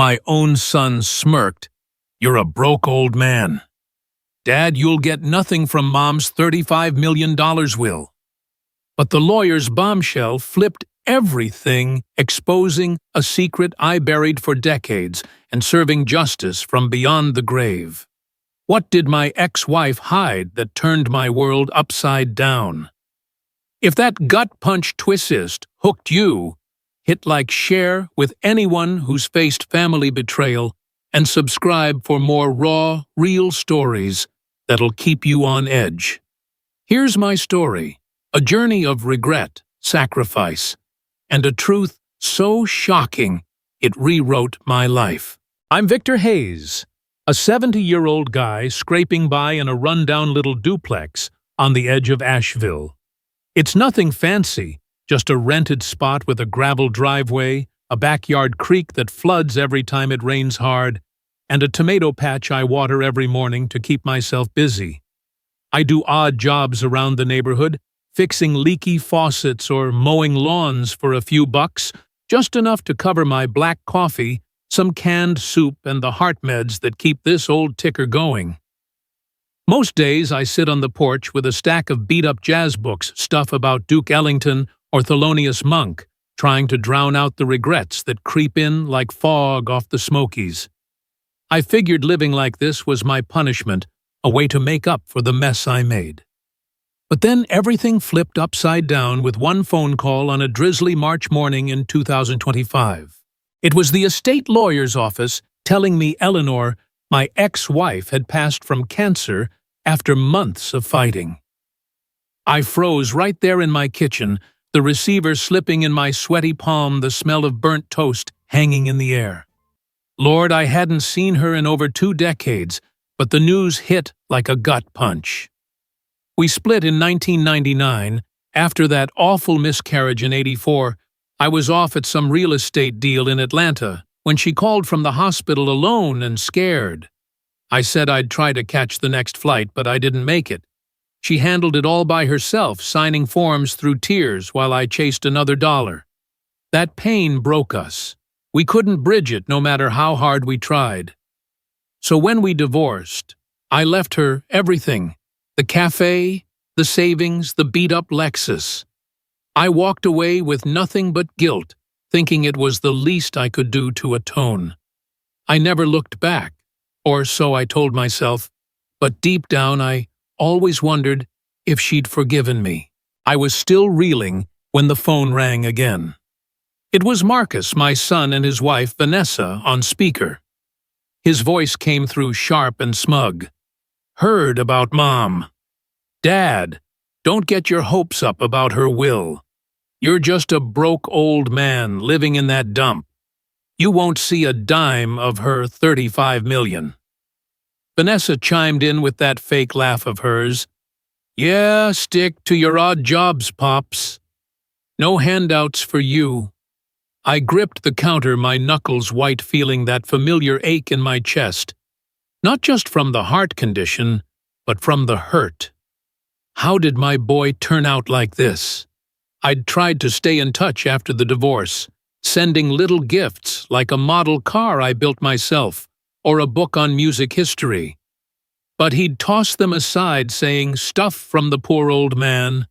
My own son smirked. "You're a broke old man." "Dad, you'll get nothing from Mom's $35 million will." But the lawyer's bombshell flipped everything, exposing a secret I buried for decades and serving justice from beyond the grave. What did my ex-wife hide that turned my world upside down? If that gut punch twist hooked you, hit like, share with anyone who's faced family betrayal, and subscribe for more raw, real stories that'll keep you on edge. Here's my story, a journey of regret, sacrifice, and a truth so shocking it rewrote my life. I'm Victor Hayes, a 70-year-old guy scraping by in a rundown little duplex on the edge of Asheville. It's nothing fancy, just a rented spot with a gravel driveway, a backyard creek that floods every time it rains hard, and a tomato patch I water every morning to keep myself busy. I do odd jobs around the neighborhood, fixing leaky faucets or mowing lawns for a few bucks, just enough to cover my black coffee, some canned soup, and the heart meds that keep this old ticker going. Most days I sit on the porch with a stack of beat-up jazz books, stuff about Duke Ellington or Thelonious Monk, trying to drown out the regrets that creep in like fog off the Smokies. I figured living like this was my punishment, a way to make up for the mess I made. But then everything flipped upside down with one phone call on a drizzly March morning in 2025. It was the estate lawyer's office telling me Eleanor, my ex-wife, had passed from cancer after months of fighting. I froze right there in my kitchen, the receiver slipping in my sweaty palm, the smell of burnt toast hanging in the air. Lord, I hadn't seen her in over 2 decades, but the news hit like a gut punch. We split in 1999. After that awful miscarriage in '84, I was off at some real estate deal in Atlanta when she called from the hospital alone and scared. I said I'd try to catch the next flight, but I didn't make it. She handled it all by herself, signing forms through tears while I chased another dollar. That pain broke us. We couldn't bridge it no matter how hard we tried. So when we divorced, I left her everything: the cafe, the savings, the beat-up Lexus. I walked away with nothing but guilt, thinking it was the least I could do to atone. I never looked back, or so I told myself, but deep down I always wondered if she'd forgiven me. I was still reeling when the phone rang again. It was Marcus, my son, and his wife, Vanessa, on speaker. His voice came through sharp and smug. "Heard about Mom. Dad, don't get your hopes up about her will. You're just a broke old man living in that dump. You won't see a dime of her $35 million. Vanessa chimed in with that fake laugh of hers. "Yeah, stick to your odd jobs, Pops. No handouts for you." I gripped the counter, my knuckles white, feeling that familiar ache in my chest. Not just from the heart condition, but from the hurt. How did my boy turn out like this? I'd tried to stay in touch after the divorce, sending little gifts like a model car I built myself or a book on music history. But he'd toss them aside, saying, "Stuff from the poor old man."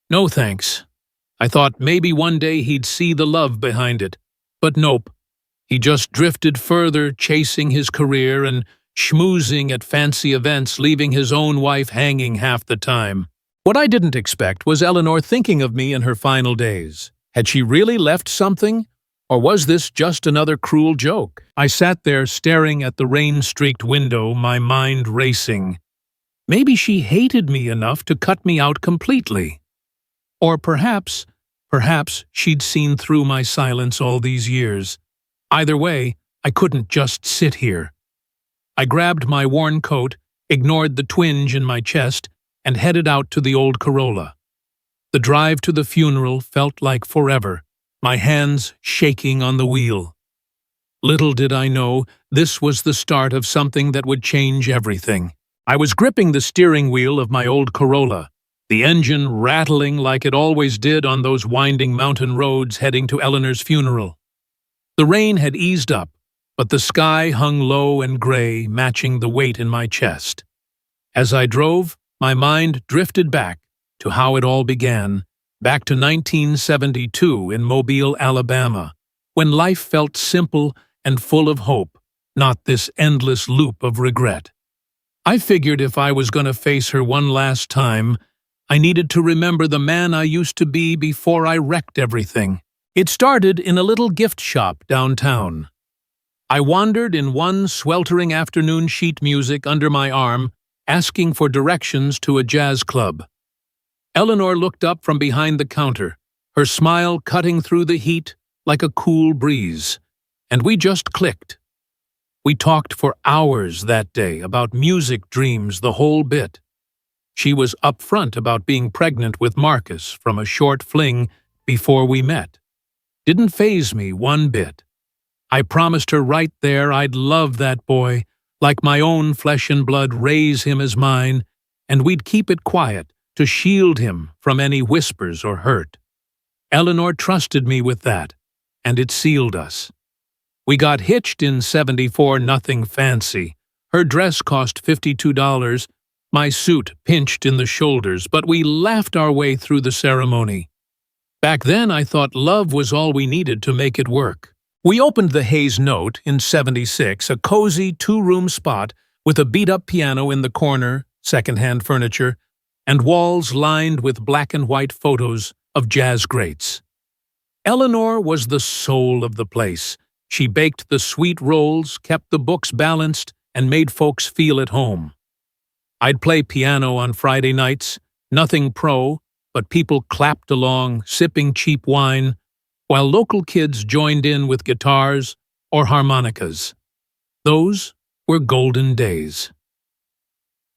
No thanks. I thought maybe one day he'd see the love behind it. But nope. He just drifted further, chasing his career and schmoozing at fancy events, leaving his own wife hanging half the time. What I didn't expect was Eleanor thinking of me in her final days. Had she really left something? Or was this just another cruel joke? I sat there staring at the rain-streaked window, my mind racing. Maybe she hated me enough to cut me out completely. Or perhaps she'd seen through my silence all these years. Either way, I couldn't just sit here. I grabbed my worn coat, ignored the twinge in my chest, and headed out to the old Corolla. The drive to the funeral felt like forever, my hands shaking on the wheel. Little did I know, this was the start of something that would change everything. I was gripping the steering wheel of my old Corolla, the engine rattling like it always did on those winding mountain roads heading to Eleanor's funeral. The rain had eased up, but the sky hung low and gray, matching the weight in my chest. As I drove, my mind drifted back to how it all began, back to 1972 in Mobile, Alabama, when life felt simple and full of hope, not this endless loop of regret. I figured if I was going to face her one last time, I needed to remember the man I used to be before I wrecked everything. It started in a little gift shop downtown. I wandered in one sweltering afternoon, sheet music under my arm, asking for directions to a jazz club. Eleanor looked up from behind the counter, her smile cutting through the heat like a cool breeze, and we just clicked. We talked for hours that day about music, dreams, the whole bit. She was upfront about being pregnant with Marcus from a short fling before we met. Didn't faze me one bit. I promised her right there I'd love that boy, like my own flesh and blood, raise him as mine, and we'd keep it quiet to shield him from any whispers or hurt. Eleanor trusted me with that, and it sealed us. We got hitched in '74, nothing fancy. Her dress cost $52, my suit pinched in the shoulders, but we laughed our way through the ceremony. Back then I thought love was all we needed to make it work. We opened the Hayes Note in '76, a cozy two-room spot with a beat-up piano in the corner, second-hand furniture, and walls lined with black and white photos of jazz greats. Eleanor was the soul of the place. She baked the sweet rolls, kept the books balanced, and made folks feel at home. I'd play piano on Friday nights, nothing pro, but people clapped along, sipping cheap wine, while local kids joined in with guitars or harmonicas. Those were golden days.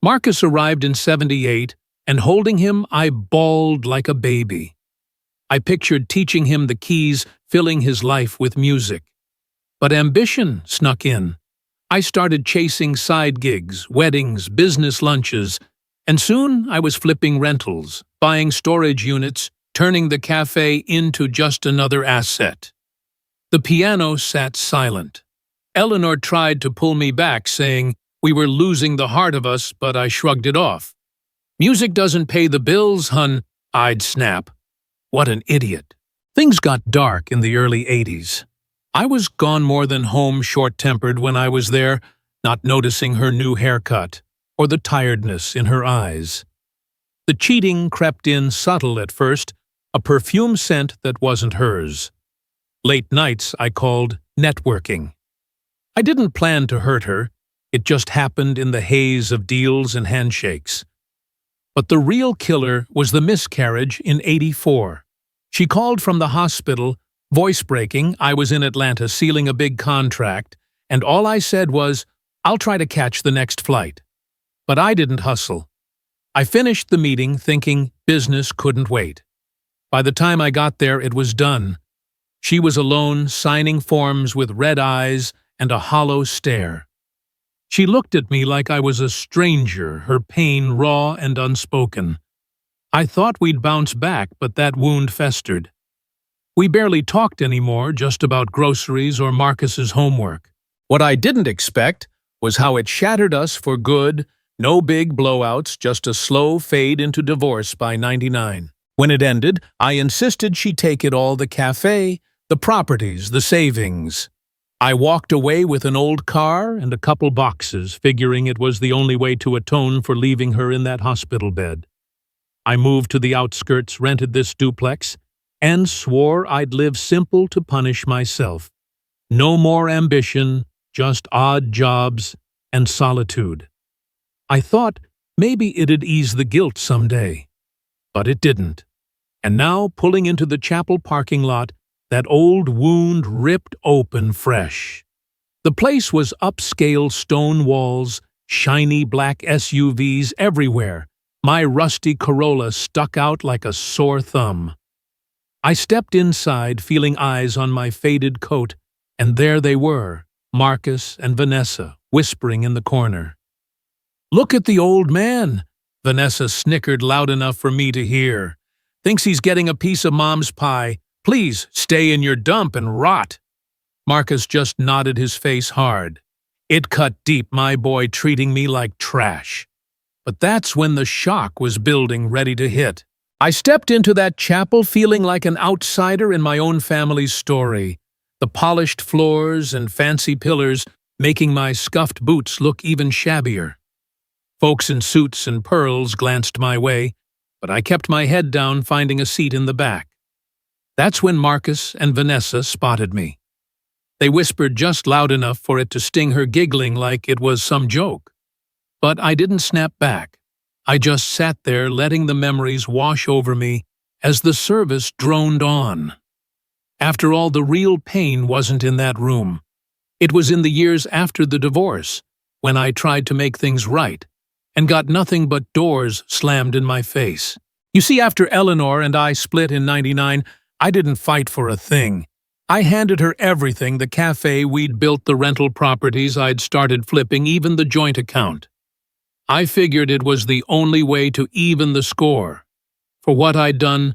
Marcus arrived in '78, and holding him, I bawled like a baby. I pictured teaching him the keys, filling his life with music. But ambition snuck in. I started chasing side gigs, weddings, business lunches, and soon I was flipping rentals, buying storage units, turning the cafe into just another asset. The piano sat silent. Eleanor tried to pull me back, saying we were losing the heart of us, but I shrugged it off. "Music doesn't pay the bills, hun," I'd snap. What an idiot. Things got dark in the early '80s. I was gone more than home, short-tempered when I was there, not noticing her new haircut or the tiredness in her eyes. The cheating crept in subtle at first, a perfume scent that wasn't hers. Late nights I called networking. I didn't plan to hurt her, it just happened in the haze of deals and handshakes. But the real killer was the miscarriage in '84. She called from the hospital, voice breaking. I was in Atlanta sealing a big contract, and all I said was, "I'll try to catch the next flight." But I didn't hustle. I finished the meeting thinking business couldn't wait. By the time I got there, it was done. She was alone, signing forms with red eyes and a hollow stare. She looked at me like I was a stranger, her pain raw and unspoken. I thought we'd bounce back, but that wound festered. We barely talked anymore, just about groceries or Marcus's homework. What I didn't expect was how it shattered us for good, no big blowouts, just a slow fade into divorce by '99. When it ended, I insisted she take it all, the cafe, the properties, the savings. I walked away with an old car and a couple boxes, figuring it was the only way to atone for leaving her in that hospital bed. I moved to the outskirts, rented this duplex, and swore I'd live simple to punish myself. No more ambition, just odd jobs and solitude. I thought maybe it'd ease the guilt someday, but it didn't. And now, pulling into the chapel parking lot, that old wound ripped open fresh. The place was upscale stone walls, shiny black SUVs everywhere. My rusty Corolla stuck out like a sore thumb. I stepped inside, feeling eyes on my faded coat, and there they were, Marcus and Vanessa, whispering in the corner. "Look at the old man," Vanessa snickered loud enough for me to hear. "Thinks he's getting a piece of Mom's pie. Please stay in your dump and rot." Marcus just nodded his face hard. It cut deep, my boy treating me like trash. But that's when the shock was building, ready to hit. I stepped into that chapel feeling like an outsider in my own family's story, the polished floors and fancy pillars making my scuffed boots look even shabbier. Folks in suits and pearls glanced my way, but I kept my head down, finding a seat in the back. That's when Marcus and Vanessa spotted me. They whispered just loud enough for it to sting her, giggling like it was some joke. But I didn't snap back. I just sat there, letting the memories wash over me as the service droned on. After all, the real pain wasn't in that room. It was in the years after the divorce, when I tried to make things right, and got nothing but doors slammed in my face. You see, after Eleanor and I split in '99, I didn't fight for a thing. I handed her everything: the cafe we'd built, the rental properties I'd started flipping, even the joint account. I figured it was the only way to even the score, for what I'd done,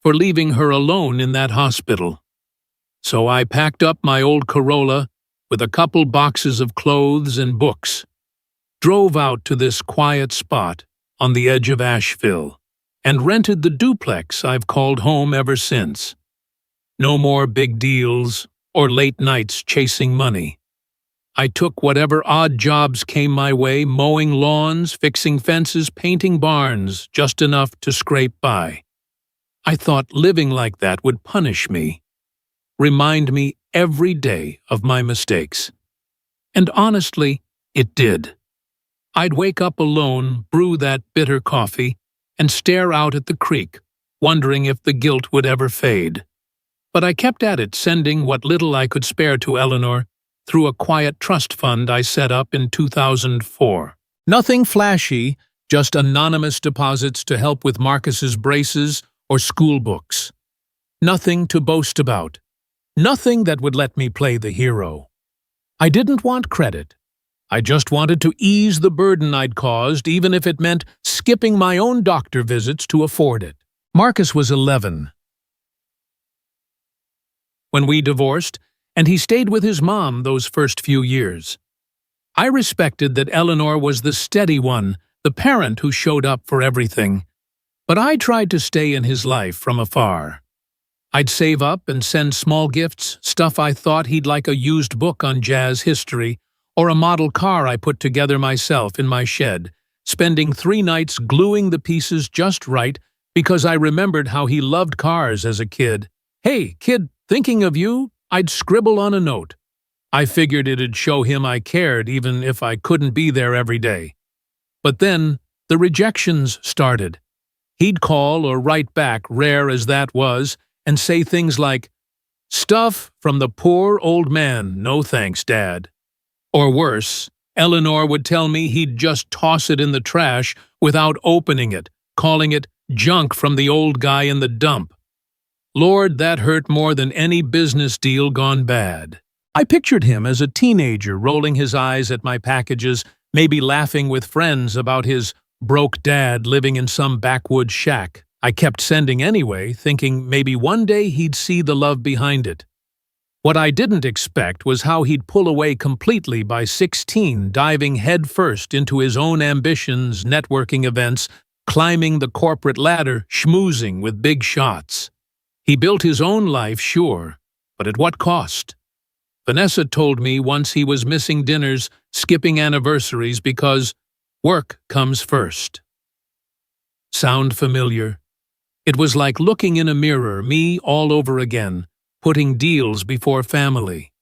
for leaving her alone in that hospital. So I packed up my old Corolla with a couple boxes of clothes and books, drove out to this quiet spot on the edge of Asheville, and rented the duplex I've called home ever since. No more big deals or late nights chasing money. I took whatever odd jobs came my way, mowing lawns, fixing fences, painting barns, just enough to scrape by. I thought living like that would punish me, remind me every day of my mistakes. And honestly, it did. I'd wake up alone, brew that bitter coffee, and stare out at the creek, wondering if the guilt would ever fade. But I kept at it, sending what little I could spare to Eleanor through a quiet trust fund I set up in 2004. Nothing flashy, just anonymous deposits to help with Marcus's braces or school books. Nothing to boast about. Nothing that would let me play the hero. I didn't want credit. I just wanted to ease the burden I'd caused, even if it meant skipping my own doctor visits to afford it. Marcus was 11 when we divorced, and he stayed with his mom those first few years. I respected that Eleanor was the steady one, the parent who showed up for everything, but I tried to stay in his life from afar. I'd save up and send small gifts, stuff I thought he'd like: a used book on jazz history, or a model car I put together myself in my shed, spending 3 nights gluing the pieces just right because I remembered how he loved cars as a kid. "Hey, kid, thinking of you," I'd scribble on a note. I figured it'd show him I cared, even if I couldn't be there every day. But then the rejections started. He'd call or write back, rare as that was, and say things like, "Stuff from the poor old man, no thanks, Dad." Or worse, Eleanor would tell me he'd just toss it in the trash without opening it, calling it junk from the old guy in the dump. Lord, that hurt more than any business deal gone bad. I pictured him as a teenager rolling his eyes at my packages, maybe laughing with friends about his broke dad living in some backwoods shack. I kept sending anyway, thinking maybe one day he'd see the love behind it. What I didn't expect was how he'd pull away completely by 16, diving headfirst into his own ambitions, networking events, climbing the corporate ladder, schmoozing with big shots. He built his own life, sure, but at what cost? Vanessa told me once he was missing dinners, skipping anniversaries because work comes first. Sound familiar? It was like looking in a mirror, me all over again, putting deals before family.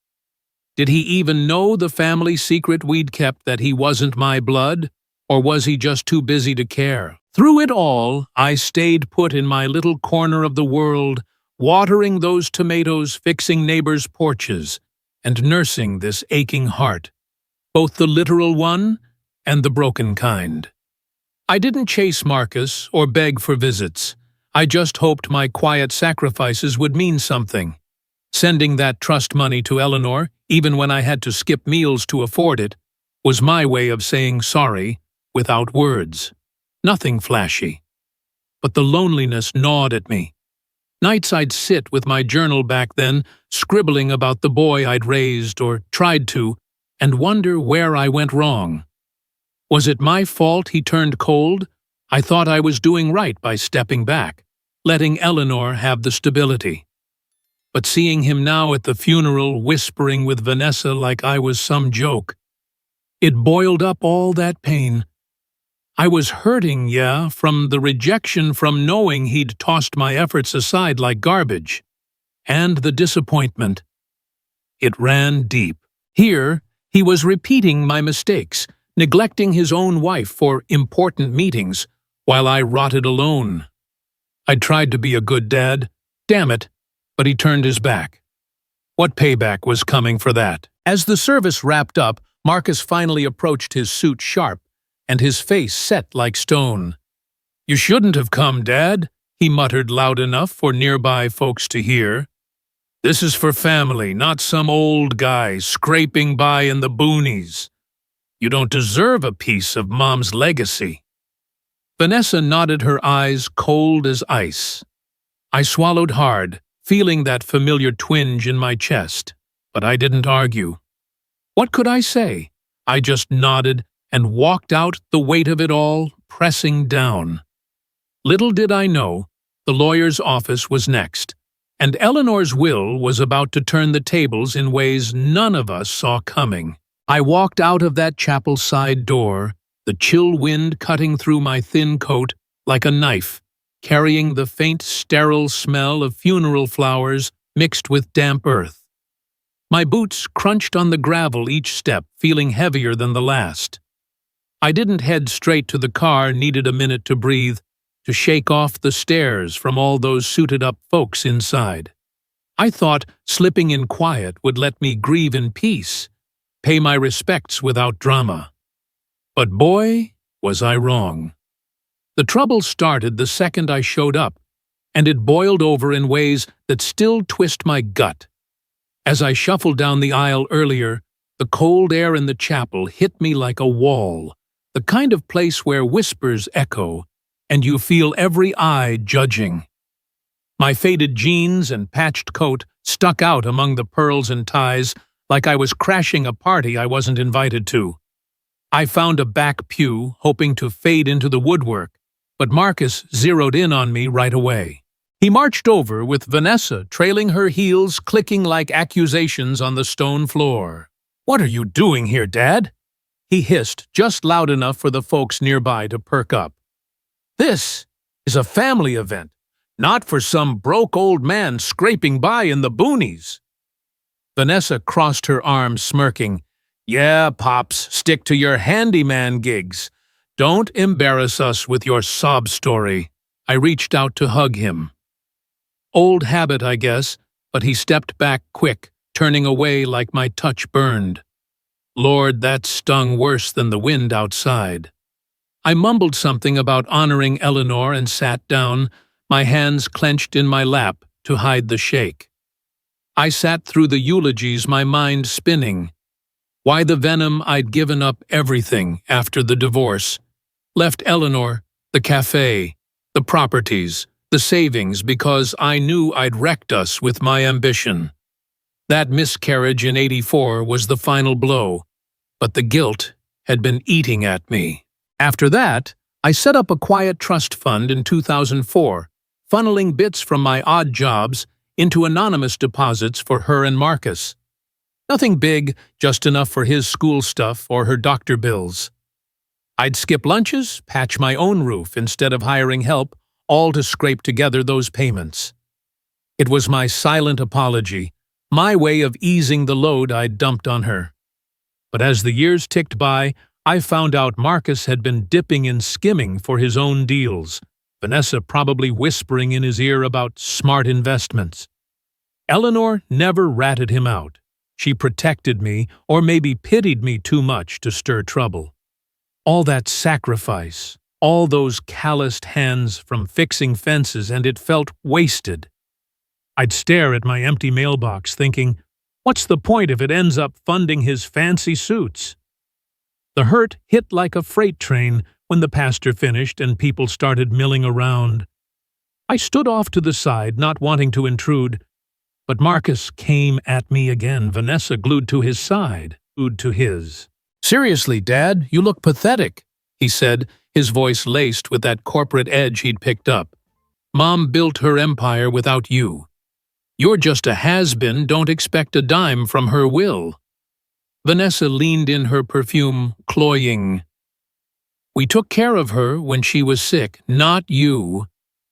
Did he even know the family secret we'd kept, that he wasn't my blood? Or was he just too busy to care? Through it all, I stayed put in my little corner of the world, watering those tomatoes, fixing neighbors' porches, and nursing this aching heart, both the literal one and the broken kind. I didn't chase Marcus or beg for visits. I just hoped my quiet sacrifices would mean something. Sending that trust money to Eleanor, even when I had to skip meals to afford it, was my way of saying sorry without words. Nothing flashy. But the loneliness gnawed at me. Nights I'd sit with my journal back then, scribbling about the boy I'd raised or tried to, and wonder where I went wrong. Was it my fault he turned cold? I thought I was doing right by stepping back, letting Eleanor have the stability. But seeing him now at the funeral whispering with Vanessa like I was some joke, it boiled up all that pain. I was hurting, yeah, from the rejection from knowing he'd tossed my efforts aside like garbage. And the disappointment. It ran deep. Here, he was repeating my mistakes, neglecting his own wife for important meetings, while I rotted alone. I'd tried to be a good dad, damn it, but he turned his back. What payback was coming for that? As the service wrapped up, Marcus finally approached his suit sharp, and his face set like stone. "You shouldn't have come, Dad," he muttered loud enough for nearby folks to hear. "This is for family, not some old guy scraping by in the boonies. You don't deserve a piece of Mom's legacy." Vanessa nodded, her eyes cold as ice. I swallowed hard, feeling that familiar twinge in my chest, but I didn't argue. What could I say? I just nodded and walked out, the weight of it all pressing down. Little did I know, the lawyer's office was next, and Eleanor's will was about to turn the tables in ways none of us saw coming. I walked out of that chapel side door, the chill wind cutting through my thin coat like a knife, carrying the faint, sterile smell of funeral flowers mixed with damp earth. My boots crunched on the gravel each step, feeling heavier than the last. I didn't head straight to the car, needed a minute to breathe, to shake off the stares from all those suited-up folks inside. I thought slipping in quiet would let me grieve in peace, pay my respects without drama. But boy, was I wrong. The trouble started the second I showed up, and it boiled over in ways that still twist my gut. As I shuffled down the aisle earlier, the cold air in the chapel hit me like a wall, the kind of place where whispers echo, and you feel every eye judging. My faded jeans and patched coat stuck out among the pearls and ties like I was crashing a party I wasn't invited to. I found a back pew, hoping to fade into the woodwork, but Marcus zeroed in on me right away. He marched over with Vanessa trailing her heels, clicking like accusations on the stone floor. "What are you doing here, Dad?" he hissed, just loud enough for the folks nearby to perk up. "This is a family event, not for some broke old man scraping by in the boonies." Vanessa crossed her arms, smirking. "Yeah, Pops, stick to your handyman gigs. Don't embarrass us with your sob story." I reached out to hug him. Old habit, I guess, but he stepped back quick, turning away like my touch burned. Lord, that stung worse than the wind outside. I mumbled something about honoring Eleanor and sat down, my hands clenched in my lap to hide the shake. I sat through the eulogies, my mind spinning. Why the venom? I'd given up everything after the divorce. Left Eleanor, the cafe, the properties, the savings, because I knew I'd wrecked us with my ambition. That miscarriage in '84 was the final blow, but the guilt had been eating at me. After that, I set up a quiet trust fund in 2004, funneling bits from my odd jobs into anonymous deposits for her and Marcus. Nothing big, just enough for his school stuff or her doctor bills. I'd skip lunches, patch my own roof instead of hiring help, all to scrape together those payments. It was my silent apology, my way of easing the load I'd dumped on her. But as the years ticked by, I found out Marcus had been dipping and skimming for his own deals, Vanessa probably whispering in his ear about smart investments. Eleanor never ratted him out. She protected me, or maybe pitied me too much to stir trouble. All that sacrifice, all those calloused hands from fixing fences, and it felt wasted. I'd stare at my empty mailbox thinking, what's the point if it ends up funding his fancy suits? The hurt hit like a freight train when the pastor finished and people started milling around. I stood off to the side, not wanting to intrude, but Marcus came at me again, Vanessa glued to his side, glued to his. "Seriously, Dad, you look pathetic," he said, his voice laced with that corporate edge he'd picked up. "Mom built her empire without you. You're just a has-been, don't expect a dime from her will." Vanessa leaned in her perfume, cloying. "We took care of her when she was sick, not you.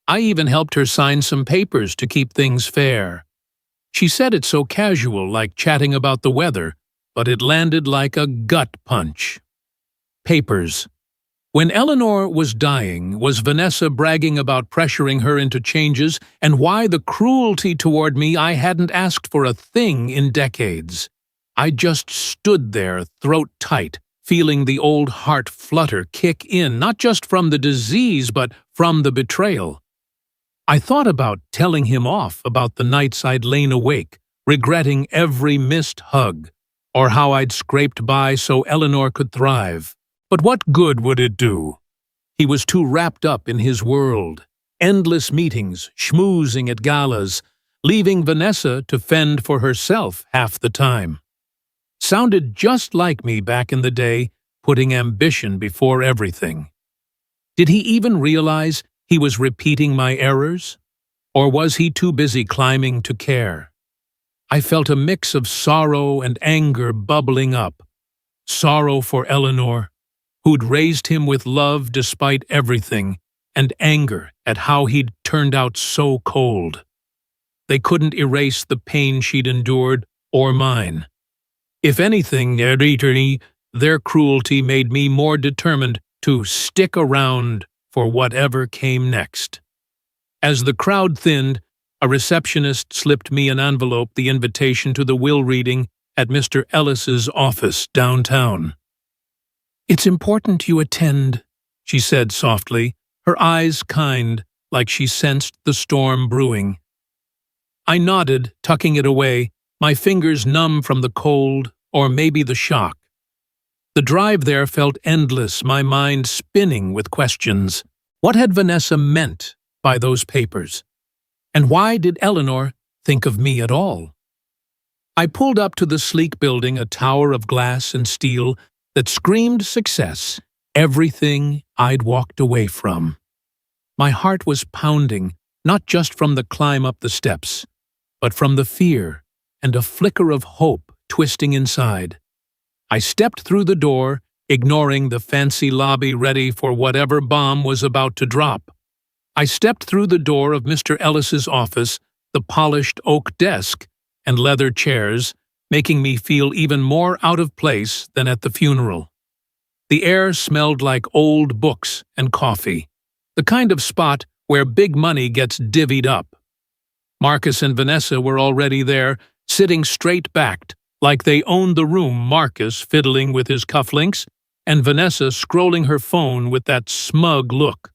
I even helped her sign some papers to keep things fair." She said it so casual, like chatting about the weather, but it landed like a gut punch. Papers. When Eleanor was dying, was Vanessa bragging about pressuring her into changes, and why the cruelty toward me? I hadn't asked for a thing in decades. I just stood there, throat tight, feeling the old heart flutter kick in, not just from the disease, but from the betrayal. I thought about telling him off about the nights I'd lain awake, regretting every missed hug, or how I'd scraped by so Eleanor could thrive. But what good would it do? He was too wrapped up in his world. Endless meetings, schmoozing at galas, leaving Vanessa to fend for herself half the time. Sounded just like me back in the day, putting ambition before everything. Did he even realize he was repeating my errors? Or was he too busy climbing to care? I felt a mix of sorrow and anger bubbling up. Sorrow for Eleanor, who'd raised him with love despite everything, and anger at how he'd turned out so cold. They couldn't erase the pain she'd endured, or mine. If anything, their cruelty made me more determined to stick around for whatever came next. As the crowd thinned, a receptionist slipped me an envelope, the invitation to the will reading at Mr. Ellis's office downtown. "It's important you attend," she said softly, her eyes kind, like she sensed the storm brewing. I nodded, tucking it away, my fingers numb from the cold, or maybe the shock. The drive there felt endless, my mind spinning with questions. What had Vanessa meant by those papers? And why did Eleanor think of me at all? I pulled up to the sleek building, a tower of glass and steel that screamed success, everything I'd walked away from. My heart was pounding, not just from the climb up the steps, but from the fear and a flicker of hope twisting inside. I stepped through the door, ignoring the fancy lobby ready for whatever bomb was about to drop. I stepped through the door of Mr. Ellis's office, the polished oak desk and leather chairs, making me feel even more out of place than at the funeral. The air smelled like old books and coffee, the kind of spot where big money gets divvied up. Marcus and Vanessa were already there, sitting straight-backed, like they owned the room, Marcus fiddling with his cufflinks, and Vanessa scrolling her phone with that smug look.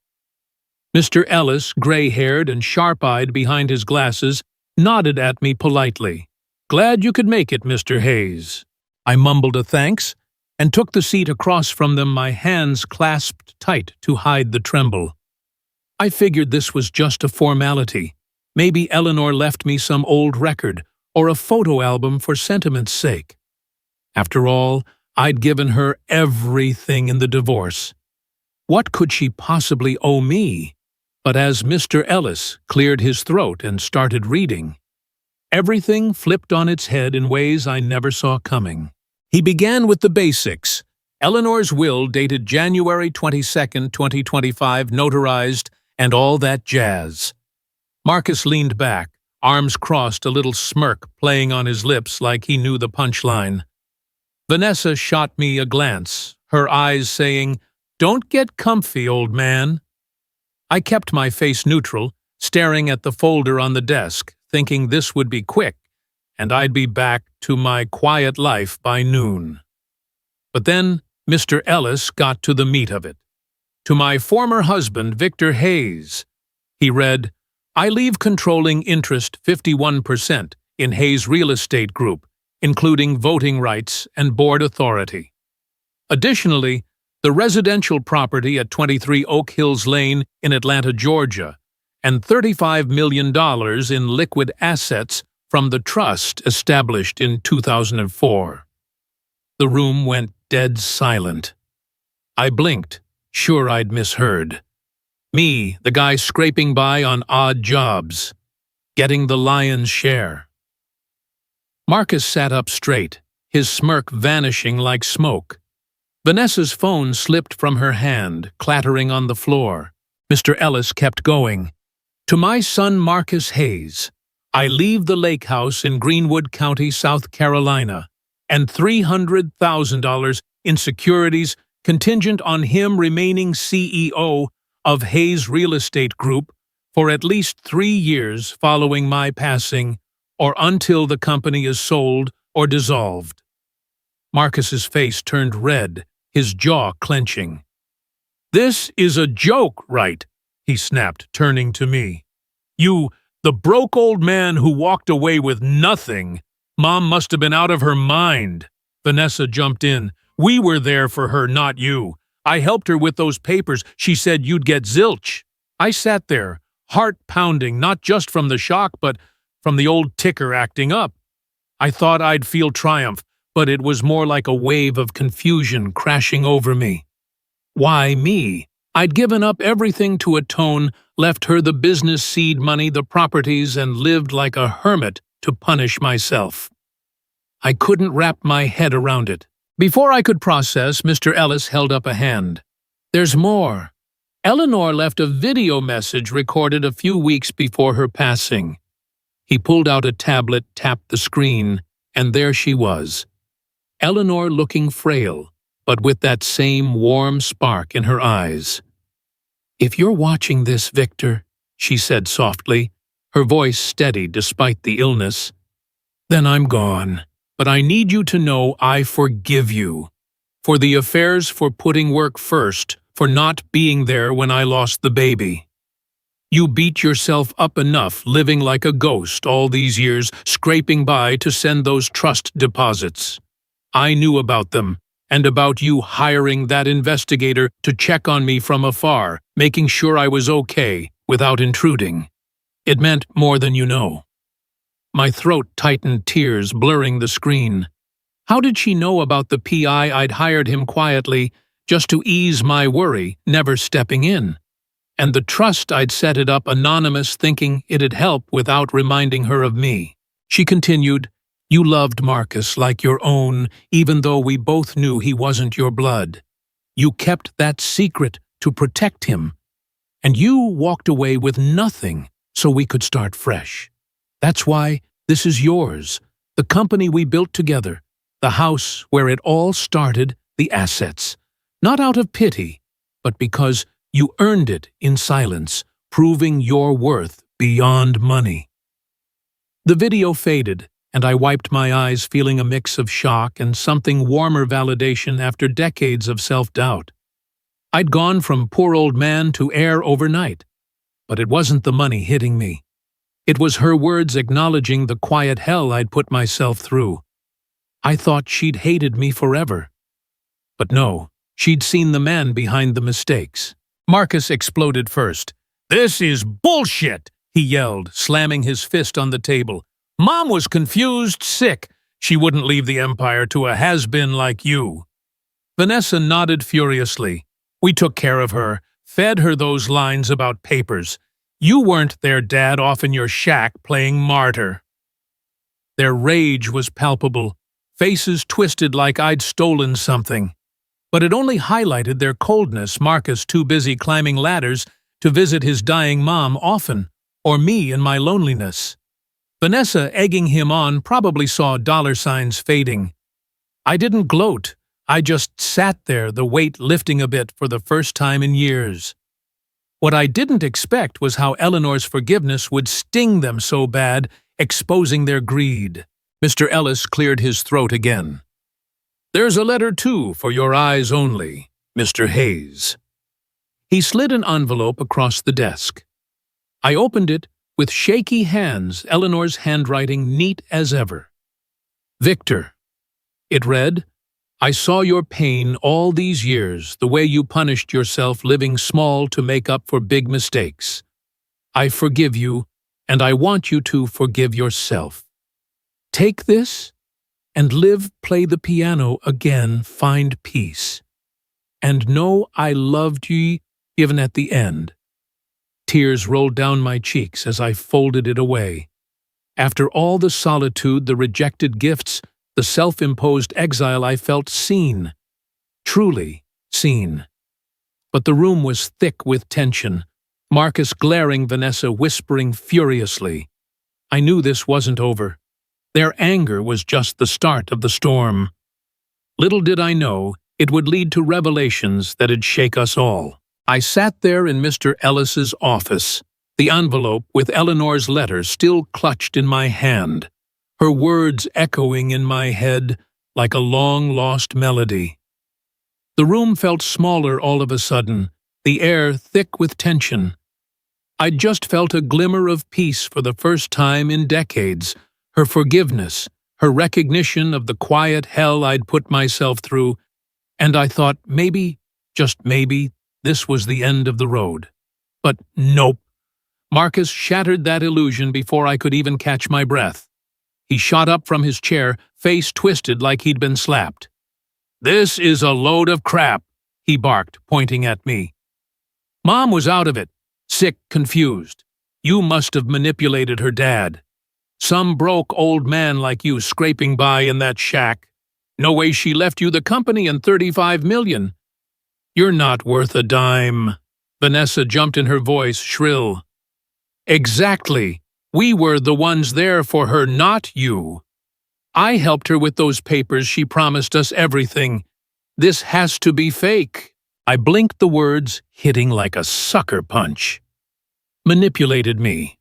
Mr. Ellis, gray-haired and sharp-eyed behind his glasses, nodded at me politely. "Glad you could make it, Mr. Hayes." I mumbled a thanks and took the seat across from them, my hands clasped tight to hide the tremble. I figured this was just a formality. Maybe Eleanor left me some old record or a photo album for sentiment's sake. After all, I'd given her everything in the divorce. What could she possibly owe me? But as Mr. Ellis cleared his throat and started reading, everything flipped on its head in ways I never saw coming. He began with the basics. Eleanor's will dated January 22, 2025, notarized, and all that jazz. Marcus leaned back, arms crossed, a little smirk playing on his lips like he knew the punchline. Vanessa shot me a glance, her eyes saying, "Don't get comfy, old man." I kept my face neutral, staring at the folder on the desk, thinking this would be quick, and I'd be back to my quiet life by noon. But then Mr. Ellis got to the meat of it. To my former husband, Victor Hayes, he read, "I leave controlling interest 51% in Hayes Real Estate Group, including voting rights and board authority. Additionally, the residential property at 23 Oak Hills Lane in Atlanta, Georgia, and $35 million in liquid assets from the trust established in 2004. The room went dead silent. I blinked, sure I'd misheard. Me, the guy scraping by on odd jobs, getting the lion's share. Marcus sat up straight, his smirk vanishing like smoke. Vanessa's phone slipped from her hand, clattering on the floor. Mr. Ellis kept going. To my son Marcus Hayes, I leave the lake house in Greenwood County, South Carolina, and $300,000 in securities contingent on him remaining CEO of Hayes Real Estate Group for at least 3 years following my passing, or until the company is sold or dissolved. Marcus's face turned red, his jaw clenching. "This is a joke, right?" he snapped, turning to me. "You, the broke old man who walked away with nothing. Mom must have been out of her mind." Vanessa jumped in. "We were there for her, not you. I helped her with those papers. She said you'd get zilch." I sat there, heart pounding, not just from the shock, but from the old ticker acting up. I thought I'd feel triumph, but it was more like a wave of confusion crashing over me. Why me? I'd given up everything to atone, left her the business seed money, the properties, and lived like a hermit to punish myself. I couldn't wrap my head around it. Before I could process, Mr. Ellis held up a hand. "There's more. Eleanor left a video message recorded a few weeks before her passing." He pulled out a tablet, tapped the screen, and there she was. Eleanor looking frail, but with that same warm spark in her eyes. "If you're watching this, Victor," she said softly, her voice steady despite the illness, "then I'm gone. But I need you to know I forgive you. For the affairs, for putting work first, for not being there when I lost the baby. You beat yourself up enough living like a ghost all these years, scraping by to send those trust deposits. I knew about them, and about you hiring that investigator to check on me from afar, making sure I was okay without intruding. It meant more than you know." My throat tightened, tears blurring the screen. How did she know about the PI I'd hired him quietly, just to ease my worry, never stepping in? And the trust I'd set it up anonymous, thinking it'd help without reminding her of me. She continued, "You loved Marcus like your own, even though we both knew he wasn't your blood. You kept that secret to protect him. And you walked away with nothing so we could start fresh. That's why this is yours, the company we built together, the house where it all started, the assets. Not out of pity, but because you earned it in silence, proving your worth beyond money." The video faded, and I wiped my eyes, feeling a mix of shock and something warmer validation after decades of self-doubt. I'd gone from poor old man to heir overnight, but it wasn't the money hitting me. It was her words acknowledging the quiet hell I'd put myself through. I thought she'd hated me forever. But no, she'd seen the man behind the mistakes. Marcus exploded first. "This is bullshit!" he yelled, slamming his fist on the table. "Mom was confused, sick. She wouldn't leave the empire to a has-been like you." Vanessa nodded furiously. "We took care of her, fed her those lines about papers. You weren't there, Dad, off in your shack playing martyr." Their rage was palpable, faces twisted like I'd stolen something. But it only highlighted their coldness, Marcus too busy climbing ladders to visit his dying mom often, or me in my loneliness. Vanessa, egging him on, probably saw dollar signs fading. I didn't gloat, I just sat there, the weight lifting a bit for the first time in years. What I didn't expect was how Eleanor's forgiveness would sting them so bad, exposing their greed. Mr. Ellis cleared his throat again. "There's a letter, too, for your eyes only, Mr. Hayes." He slid an envelope across the desk. I opened it with shaky hands, Eleanor's handwriting neat as ever. "Victor," it read, "I saw your pain all these years, the way you punished yourself living small to make up for big mistakes. I forgive you, and I want you to forgive yourself. Take this, and live, play the piano again, find peace. And know I loved ye even at the end. Tears rolled down my cheeks as I folded it away. After all the solitude, the rejected gifts, the self-imposed exile, I felt seen. Truly seen. But the room was thick with tension. Marcus glaring, Vanessa whispering furiously. I knew this wasn't over. Their anger was just the start of the storm. Little did I know it would lead to revelations that'd shake us all. I sat there in Mr. Ellis's office, the envelope with Eleanor's letter still clutched in my hand, her words echoing in my head like a long-lost melody. The room felt smaller all of a sudden, the air thick with tension. I'd just felt a glimmer of peace for the first time in decades, her forgiveness, her recognition of the quiet hell I'd put myself through, and I thought maybe, just maybe, this was the end of the road. But nope. Marcus shattered that illusion before I could even catch my breath. He shot up from his chair, face twisted like he'd been slapped. "This is a load of crap," he barked, pointing at me. "Mom was out of it, sick, confused. You must have manipulated her dad. Some broke old man like you scraping by in that shack. No way she left you the company and $35 million. You're not worth a dime." Vanessa jumped in, her voice shrill. "Exactly. We were the ones there for her, not you. I helped her with those papers. She promised us everything. This has to be fake." I blinked, the words hitting like a sucker punch. Manipulated me.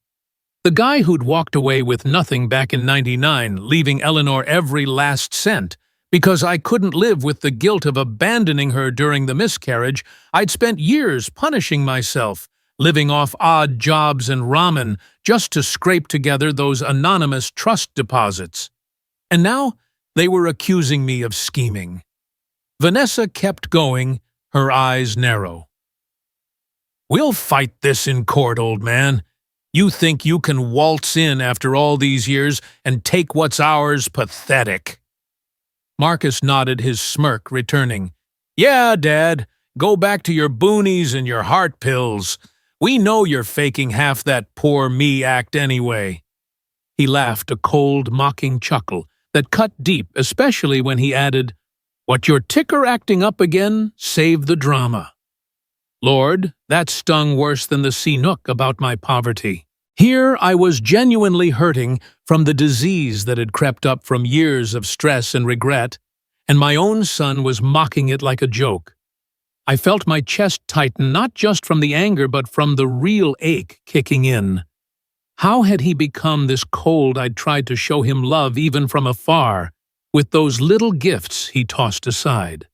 The guy who'd walked away with nothing back in '99, leaving Eleanor every last cent, because I couldn't live with the guilt of abandoning her during the miscarriage. I'd spent years punishing myself, living off odd jobs and ramen just to scrape together those anonymous trust deposits. And now they were accusing me of scheming. Vanessa kept going, her eyes narrow. "We'll fight this in court, old man. You think you can waltz in after all these years and take what's ours? Pathetic." Marcus nodded, his smirk returning. "Yeah, Dad, go back to your boonies and your heart pills. We know you're faking half that poor me act anyway." He laughed, a cold, mocking chuckle that cut deep, especially when he added, "What your ticker acting up again, save the drama." Lord, that stung worse than the sea-nook about my poverty. Here I was genuinely hurting from the disease that had crept up from years of stress and regret, and my own son was mocking it like a joke. I felt my chest tighten, not just from the anger but from the real ache kicking in. How had he become this cold? I'd tried to show him love even from afar, with those little gifts he tossed aside.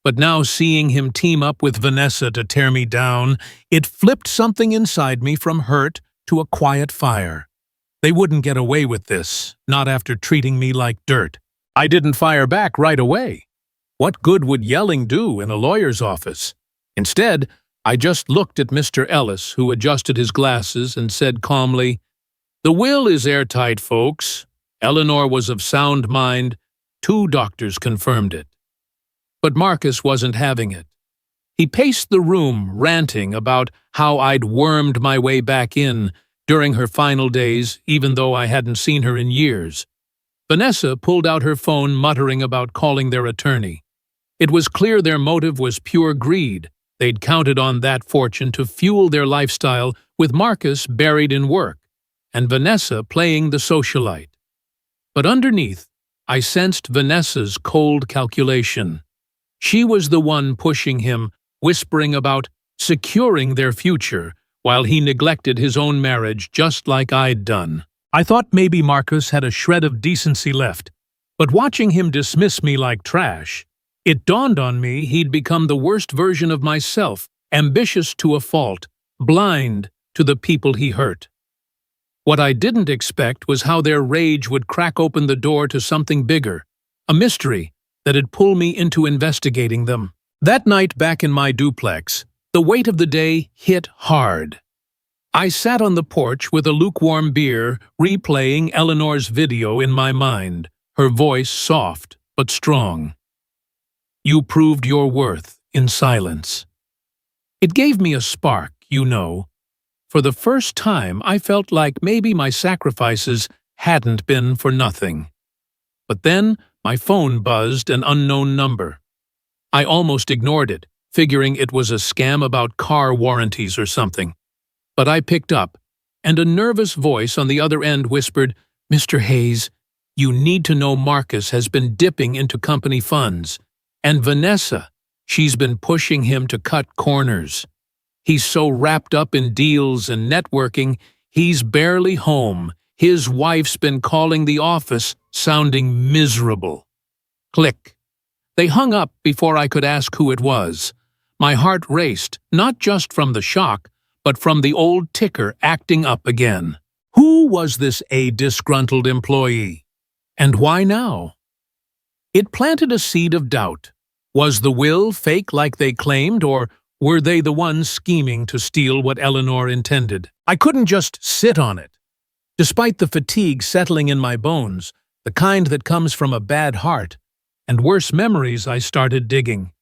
But now seeing him team up with Vanessa to tear me down, it flipped something inside me from hurt to a quiet fire. They wouldn't get away with this, not after treating me like dirt. I didn't fire back right away. What good would yelling do in a lawyer's office? Instead, I just looked at Mr. Ellis, who adjusted his glasses and said calmly, "The will is airtight, folks. Eleanor was of sound mind. 2 doctors confirmed it." But Marcus wasn't having it. He paced the room, ranting about how I'd wormed my way back in during her final days, even though I hadn't seen her in years. Vanessa pulled out her phone, muttering about calling their attorney. It was clear their motive was pure greed. They'd counted on that fortune to fuel their lifestyle, with Marcus buried in work, and Vanessa playing the socialite. But underneath, I sensed Vanessa's cold calculation. She was the one pushing him, whispering about securing their future, while he neglected his own marriage just like I'd done. I thought maybe Marcus had a shred of decency left, but watching him dismiss me like trash, it dawned on me he'd become the worst version of myself, ambitious to a fault, blind to the people he hurt. What I didn't expect was how their rage would crack open the door to something bigger, a mystery that'd pull me into investigating them. That night back in my duplex, the weight of the day hit hard. I sat on the porch with a lukewarm beer, replaying Eleanor's video in my mind, her voice soft but strong. You proved your worth in silence. It gave me a spark, you know. For the first time, I felt like maybe my sacrifices hadn't been for nothing. But then, my phone buzzed an unknown number. I almost ignored it, figuring it was a scam about car warranties or something. But I picked up, and a nervous voice on the other end whispered, "Mr. Hayes, you need to know Marcus has been dipping into company funds. And Vanessa, she's been pushing him to cut corners. He's so wrapped up in deals and networking, he's barely home. His wife's been calling the office, sounding miserable." Click. They hung up before I could ask who it was. My heart raced, not just from the shock, but from the old ticker acting up again. Who was this disgruntled employee? And why now? It planted a seed of doubt. Was the will fake like they claimed, or were they the ones scheming to steal what Eleanor intended? I couldn't just sit on it. Despite the fatigue settling in my bones, the kind that comes from a bad heart, and worse memories, I started digging.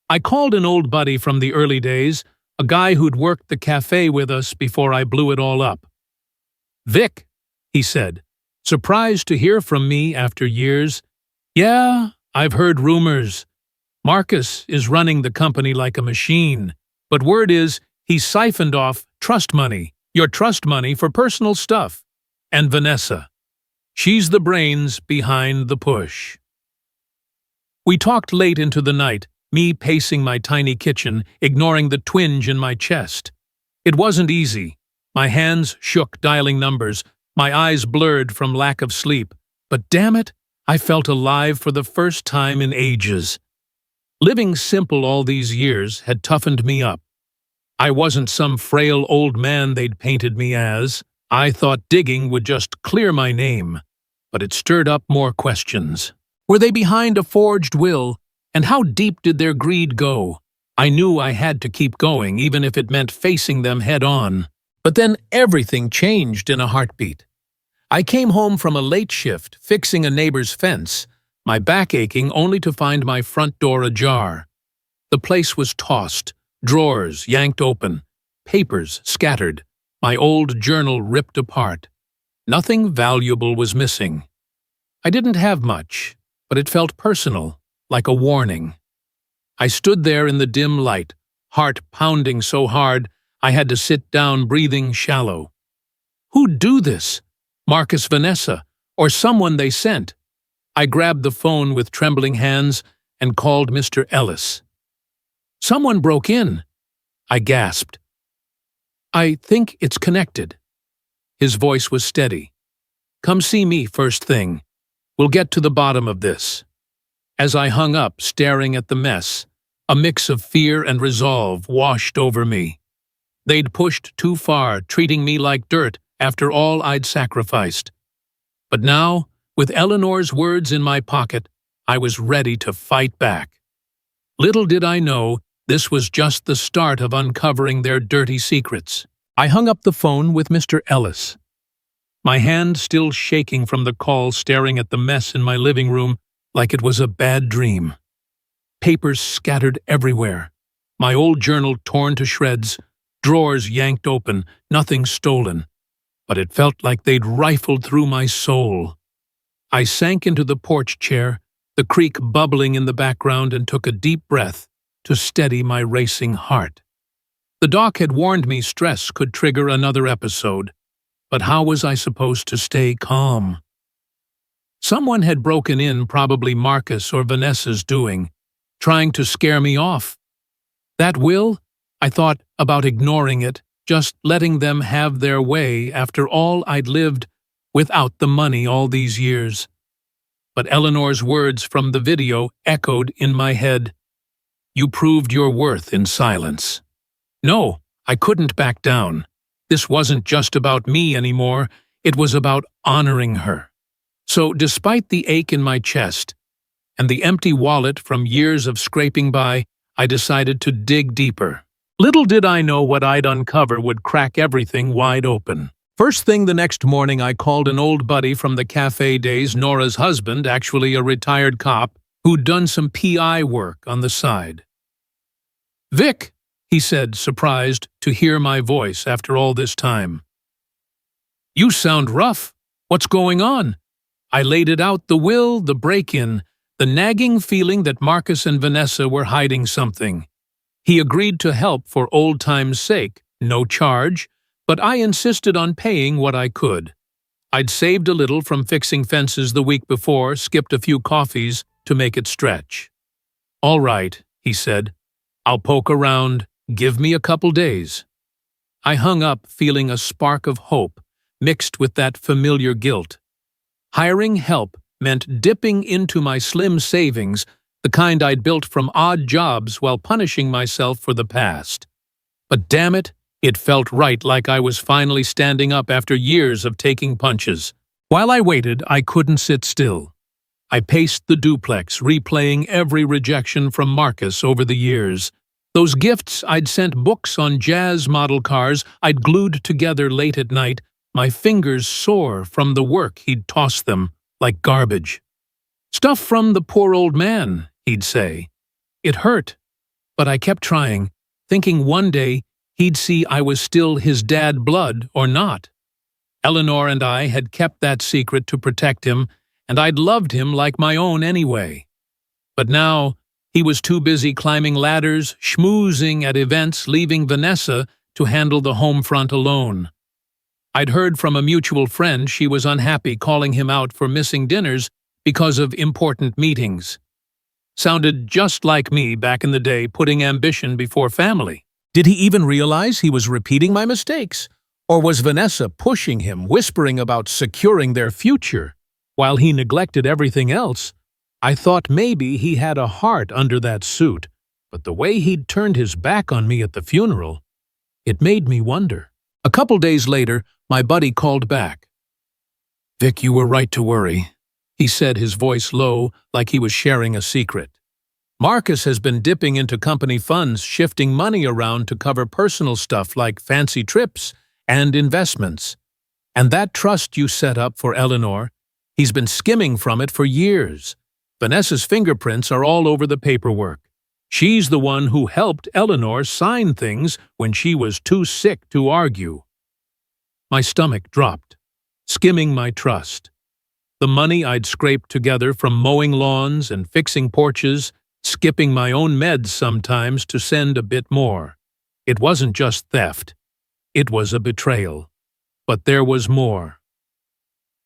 I called an old buddy from the early days, a guy who'd worked the cafe with us before I blew it all up. "Vic," he said, surprised to hear from me after years. "Yeah, I've heard rumors. Marcus is running the company like a machine, but word is he's siphoned off trust money, your trust money for personal stuff. And Vanessa. She's the brains behind the push." We talked late into the night, me pacing my tiny kitchen, ignoring the twinge in my chest. It wasn't easy. My hands shook dialing numbers, my eyes blurred from lack of sleep. But damn it, I felt alive for the first time in ages. Living simple all these years had toughened me up. I wasn't some frail old man they'd painted me as. I thought digging would just clear my name. But it stirred up more questions. Were they behind a forged will? And how deep did their greed go? I knew I had to keep going, even if it meant facing them head-on. But then everything changed in a heartbeat. I came home from a late shift, fixing a neighbor's fence, my back aching only to find my front door ajar. The place was tossed, drawers yanked open, papers scattered, my old journal ripped apart. Nothing valuable was missing. I didn't have much, but it felt personal, like a warning. I stood there in the dim light, heart pounding so hard I had to sit down breathing shallow. Who'd do this? Marcus, Vanessa, or someone they sent? I grabbed the phone with trembling hands and called Mr. Ellis. "Someone broke in," I gasped. "I think it's connected." His voice was steady. "Come see me first thing. We'll get to the bottom of this." As I hung up, staring at the mess, a mix of fear and resolve washed over me. They'd pushed too far, treating me like dirt after all I'd sacrificed. But now, with Eleanor's words in my pocket, I was ready to fight back. Little did I know, this was just the start of uncovering their dirty secrets. I hung up the phone with Mr. Ellis. My hand still shaking from the call, staring at the mess in my living room like it was a bad dream. Papers scattered everywhere, my old journal torn to shreds, drawers yanked open, nothing stolen. But it felt like they'd rifled through my soul. I sank into the porch chair, the creek bubbling in the background, and took a deep breath to steady my racing heart. The doc had warned me stress could trigger another episode, but how was I supposed to stay calm? Someone had broken in, probably Marcus or Vanessa's doing, trying to scare me off. That will? I thought about ignoring it, just letting them have their way after all I'd lived without the money all these years. But Eleanor's words from the video echoed in my head. "You proved your worth in silence." No, I couldn't back down. This wasn't just about me anymore, it was about honoring her. So, despite the ache in my chest and the empty wallet from years of scraping by, I decided to dig deeper. Little did I know what I'd uncover would crack everything wide open. First thing the next morning, I called an old buddy from the cafe days, Nora's husband, actually a retired cop, who'd done some PI work on the side. "Vic," he said, surprised to hear my voice after all this time. "You sound rough. What's going on?" I laid it out: the will, the break-in, the nagging feeling that Marcus and Vanessa were hiding something. He agreed to help for old time's sake, no charge, but I insisted on paying what I could. I'd saved a little from fixing fences the week before, skipped a few coffees to make it stretch. "All right," he said. "I'll poke around. Give me a couple days." I hung up feeling a spark of hope, mixed with that familiar guilt. Hiring help meant dipping into my slim savings, the kind I'd built from odd jobs while punishing myself for the past. But damn it, it felt right, like I was finally standing up after years of taking punches. While I waited, I couldn't sit still. I paced the duplex, replaying every rejection from Marcus over the years. Those gifts I'd sent, books on jazz model cars I'd glued together late at night, my fingers sore from the work he'd tossed them like garbage. "Stuff from the poor old man," he'd say. It hurt, but I kept trying, thinking one day he'd see I was still his dad blood or not. Eleanor and I had kept that secret to protect him, and I'd loved him like my own anyway. But now he was too busy climbing ladders, schmoozing at events, leaving Vanessa to handle the home front alone. I'd heard from a mutual friend she was unhappy calling him out for missing dinners because of important meetings. Sounded just like me back in the day, putting ambition before family. Did he even realize he was repeating my mistakes? Or was Vanessa pushing him, whispering about securing their future, while he neglected everything else? I thought maybe he had a heart under that suit, but the way he'd turned his back on me at the funeral, it made me wonder. A couple days later, my buddy called back. "Vic, you were right to worry," he said, his voice low, like he was sharing a secret. "Marcus has been dipping into company funds, shifting money around to cover personal stuff like fancy trips and investments. And that trust you set up for Eleanor, he's been skimming from it for years. Vanessa's fingerprints are all over the paperwork. She's the one who helped Eleanor sign things when she was too sick to argue." My stomach dropped, skimming my trust. The money I'd scraped together from mowing lawns and fixing porches, skipping my own meds sometimes to send a bit more. It wasn't just theft. It was a betrayal. But there was more.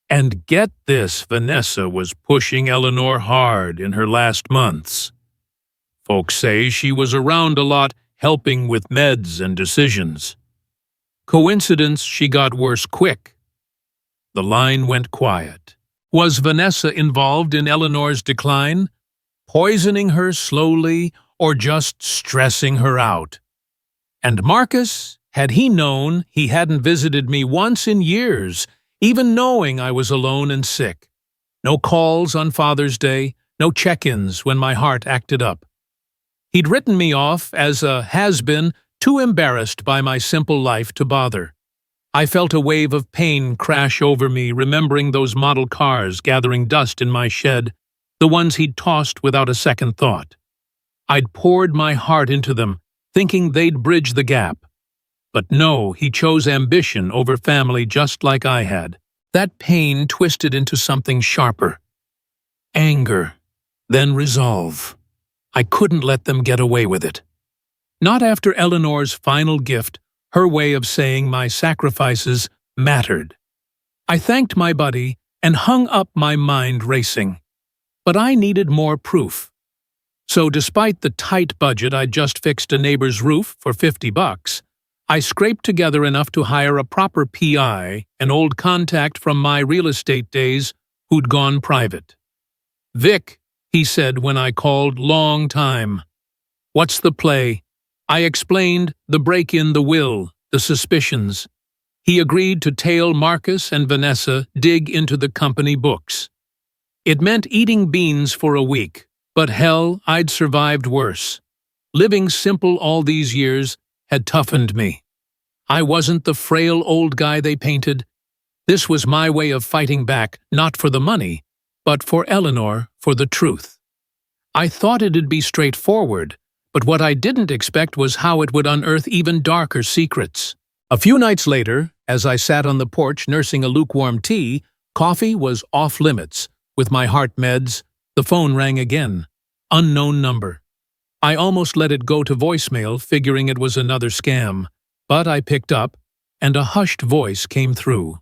And get this, Vanessa was pushing Eleanor hard in her last months. Folks say she was around a lot, helping with meds and decisions. Coincidence she got worse quick. The line went quiet. Was Vanessa involved in Eleanor's decline? Poisoning her slowly, or just stressing her out? And Marcus, had he known, he hadn't visited me once in years, even knowing I was alone and sick. No calls on Father's Day, no check-ins when my heart acted up. He'd written me off as a has-been, too embarrassed by my simple life to bother. I felt a wave of pain crash over me, remembering those model cars gathering dust in my shed, the ones he'd tossed without a second thought. I'd poured my heart into them, thinking they'd bridge the gap. But no, he chose ambition over family just like I had. That pain twisted into something sharper. Anger, then resolve. I couldn't let them get away with it. Not after Eleanor's final gift, her way of saying my sacrifices mattered. I thanked my buddy and hung up, my mind racing. But I needed more proof. So despite the tight budget, I'd just fixed a neighbor's roof for $50. I scraped together enough to hire a proper PI, an old contact from my real estate days who'd gone private. "Vic," he said when I called, long time. "What's the play?" I explained the break-in, the will, the suspicions. He agreed to tail Marcus and Vanessa, dig into the company books. It meant eating beans for a week, but hell, I'd survived worse. Living simple all these years, had toughened me. I wasn't the frail old guy they painted. This was my way of fighting back, not for the money, but for Eleanor, for the truth. I thought it'd be straightforward, but what I didn't expect was how it would unearth even darker secrets. A few nights later, as I sat on the porch nursing a lukewarm tea, coffee was off limits. With my heart meds, the phone rang again. Unknown number. I almost let it go to voicemail, figuring it was another scam. But I picked up, and a hushed voice came through.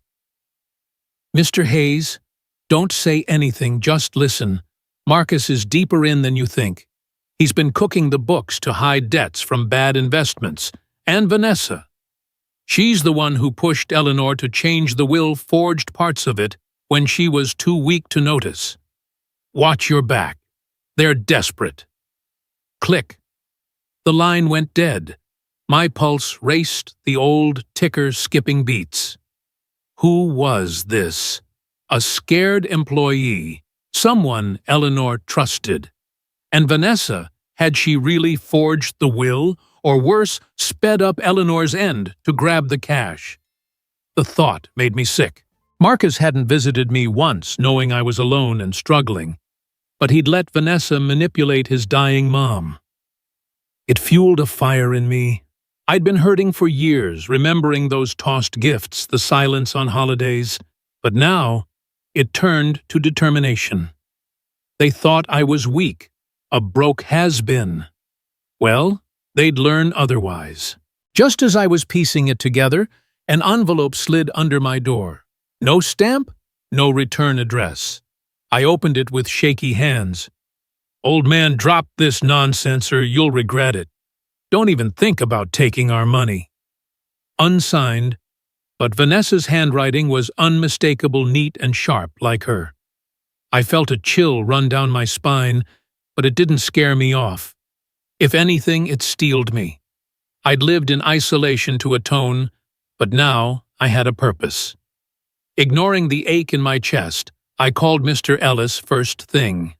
"Mr. Hayes, don't say anything, just listen. Marcus is deeper in than you think. He's been cooking the books to hide debts from bad investments. And Vanessa. She's the one who pushed Eleanor to change the will, forged parts of it when she was too weak to notice. Watch your back. They're desperate." Click. The line went dead. My pulse raced, the old ticker skipping beats. Who was this? A scared employee, someone Eleanor trusted. And Vanessa, had she really forged the will, or worse, sped up Eleanor's end to grab the cash? The thought made me sick. Marcus hadn't visited me once, knowing I was alone and struggling, but he'd let Vanessa manipulate his dying mom. It fueled a fire in me. I'd been hurting for years, remembering those tossed gifts, the silence on holidays, but now it turned to determination. They thought I was weak, a broke has-been. Well, they'd learn otherwise. Just as I was piecing it together, an envelope slid under my door. No stamp, no return address. I opened it with shaky hands. "Old man, drop this nonsense or you'll regret it. Don't even think about taking our money." Unsigned, but Vanessa's handwriting was unmistakable, neat and sharp like her. I felt a chill run down my spine, but it didn't scare me off. If anything, it steeled me. I'd lived in isolation to atone, but now I had a purpose. Ignoring the ache in my chest, I called Mr. Ellis first thing.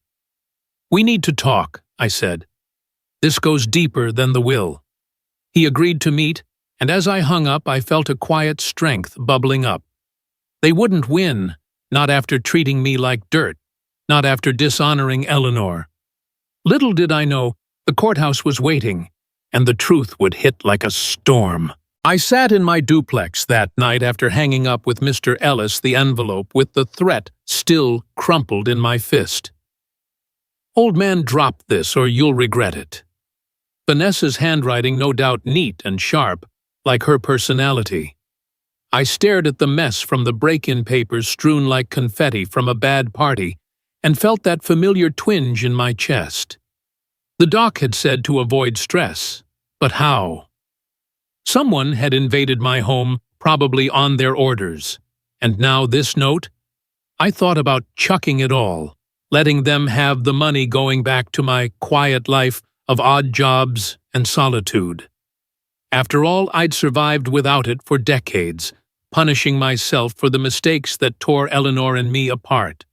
"We need to talk," I said. "This goes deeper than the will." He agreed to meet, and as I hung up, I felt a quiet strength bubbling up. They wouldn't win, not after treating me like dirt, not after dishonoring Eleanor. Little did I know, the courthouse was waiting, and the truth would hit like a storm. I sat in my duplex that night after hanging up with Mr. Ellis the envelope with the threat still crumpled in my fist. "Old man, drop this or you'll regret it." Vanessa's handwriting no doubt neat and sharp, like her personality. I stared at the mess from the break-in papers strewn like confetti from a bad party and felt that familiar twinge in my chest. The doc had said to avoid stress, but how? Someone had invaded my home, probably on their orders. And now this note? I thought about chucking it all, letting them have the money, going back to my quiet life of odd jobs and solitude. After all, I'd survived without it for decades, punishing myself for the mistakes that tore Eleanor and me apart.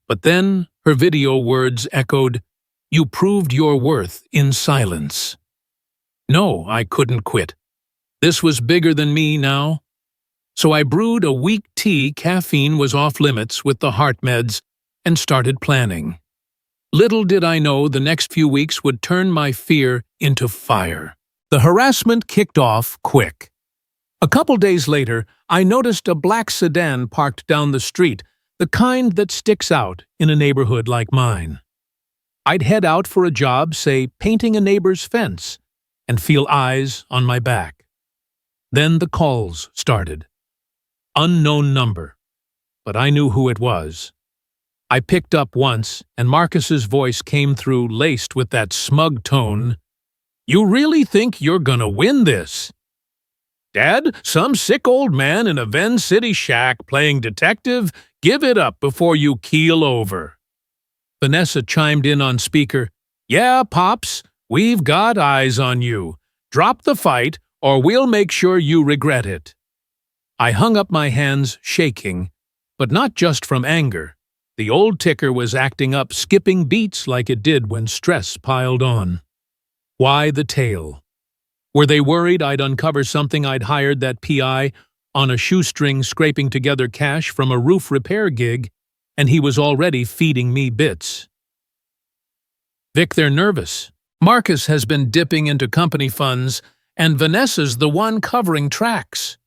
But then her video words echoed, "You proved your worth in silence." No, I couldn't quit. This was bigger than me now. So I brewed a weak tea, caffeine was off limits with the heart meds, and started planning. Little did I know the next few weeks would turn my fear into fire. The harassment kicked off quick. A couple days later, I noticed a black sedan parked down the street, the kind that sticks out in a neighborhood like mine. I'd head out for a job, say painting a neighbor's fence, and feel eyes on my back. Then the calls started. Unknown number, but I knew who it was. I picked up once, and Marcus's voice came through laced with that smug tone. "You really think you're gonna win this? Dad, some sick old man in a Ven City shack playing detective? Give it up before you keel over." Vanessa chimed in on speaker. "Yeah, Pops, we've got eyes on you. Drop the fight, or we'll make sure you regret it." I hung up my hands, shaking, but not just from anger. The old ticker was acting up, skipping beats like it did when stress piled on. Why the tale? Were they worried I'd uncover something I'd hired that PI on a shoestring scraping together cash from a roof repair gig, and he was already feeding me bits? Vic, they're nervous. Marcus has been dipping into company funds, and Vanessa's the one covering tracks.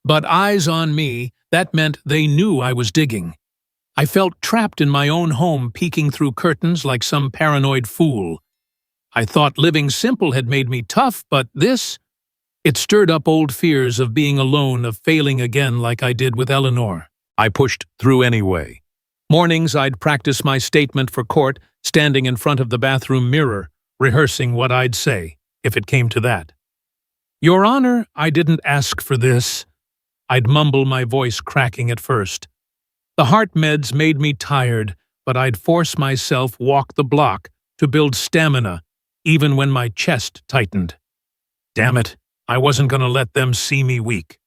But eyes on me, that meant they knew I was digging. I felt trapped in my own home, peeking through curtains like some paranoid fool. I thought living simple had made me tough, but this, it stirred up old fears of being alone, of failing again like I did with Eleanor. I pushed through anyway. Mornings I'd practice my statement for court, standing in front of the bathroom mirror, rehearsing what I'd say, if it came to that. "Your Honor, I didn't ask for this." I'd mumble, my voice cracking at first. The heart meds made me tired, but I'd force myself walk the block to build stamina, even when my chest tightened. Damn it, I wasn't going to let them see me weak.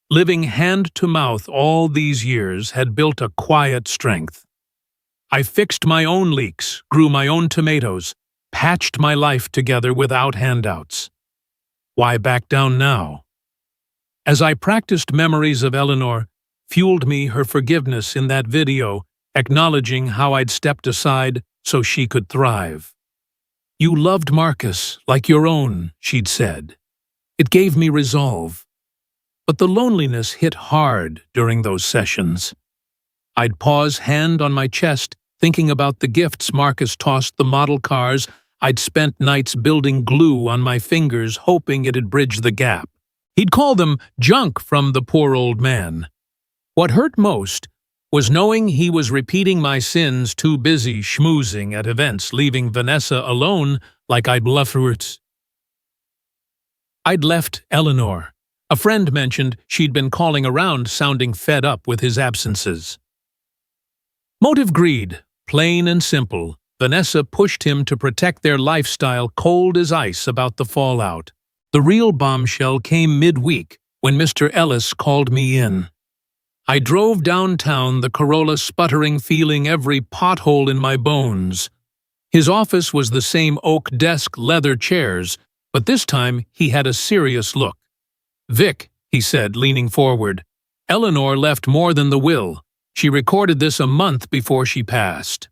Living hand to mouth all these years had built a quiet strength. I fixed my own leaks, grew my own tomatoes, patched my life together without handouts. Why back down now? As I practiced memories of Eleanor, fueled me her forgiveness in that video, acknowledging how I'd stepped aside so she could thrive. "You loved Marcus like your own," she'd said. It gave me resolve. But the loneliness hit hard during those sessions. I'd pause, hand on my chest, thinking about the gifts Marcus tossed, the model cars I'd spent nights building glue on my fingers, hoping it'd bridge the gap. He'd call them junk from the poor old man. What hurt most was knowing he was repeating my sins, too busy schmoozing at events, leaving Vanessa alone like I'd left Eleanor. A friend mentioned she'd been calling around, sounding fed up with his absences. Motive: greed, plain and simple. Vanessa pushed him to protect their lifestyle, cold as ice about the fallout. The real bombshell came midweek when Mr. Ellis called me in. I drove downtown, the Corolla sputtering, feeling every pothole in my bones. His office was the same oak desk, leather chairs, but this time he had a serious look. "Vic," he said, leaning forward, "Eleanor left more than the will. She recorded this a month before she passed."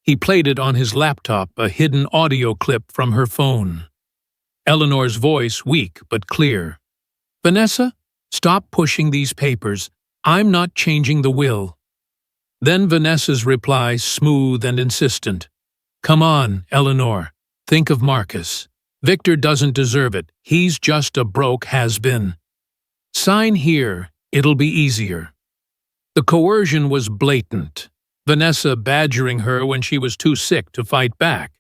He played it on his laptop, a hidden audio clip from her phone. Eleanor's voice, weak but clear. "Vanessa, stop pushing these papers. I'm not changing the will." Then Vanessa's reply, smooth and insistent. "Come on, Eleanor. Think of Marcus. Victor doesn't deserve it. He's just a broke has-been. Sign here. It'll be easier." The coercion was blatant. Vanessa badgering her when she was too sick to fight back.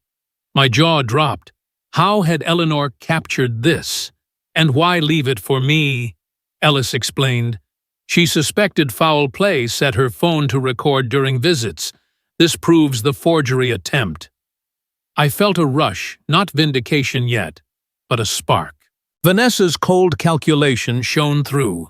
My jaw dropped. How had Eleanor captured this? And why leave it for me? Ellis explained. She suspected foul play, set her phone to record during visits. This proves the forgery attempt. I felt a rush, not vindication yet, but a spark. Vanessa's cold calculation shone through.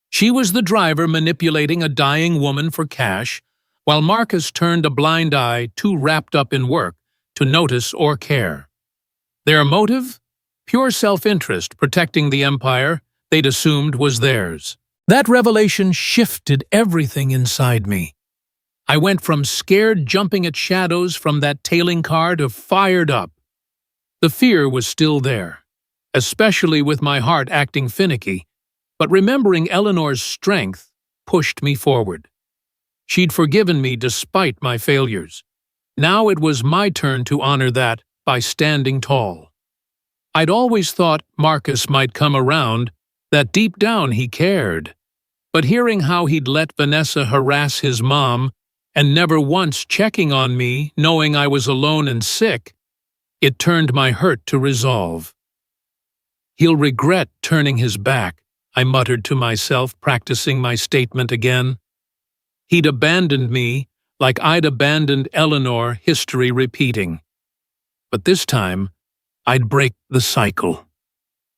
She was the driver manipulating a dying woman for cash, while Marcus turned a blind eye, too wrapped up in work to notice or care. Their motive? Pure self-interest, protecting the empire they'd assumed was theirs. That revelation shifted everything inside me. I went from scared, jumping at shadows from that tailing car, to fired up. The fear was still there, especially with my heart acting finicky, but remembering Eleanor's strength pushed me forward. She'd forgiven me despite my failures. Now it was my turn to honor that by standing tall. I'd always thought Marcus might come around, that deep down he cared. But hearing how he'd let Vanessa harass his mom, and never once checking on me, knowing I was alone and sick, it turned my hurt to resolve. He'll regret turning his back, I muttered to myself, practicing my statement again. He'd abandoned me, like I'd abandoned Eleanor, history repeating. But this time, I'd break the cycle.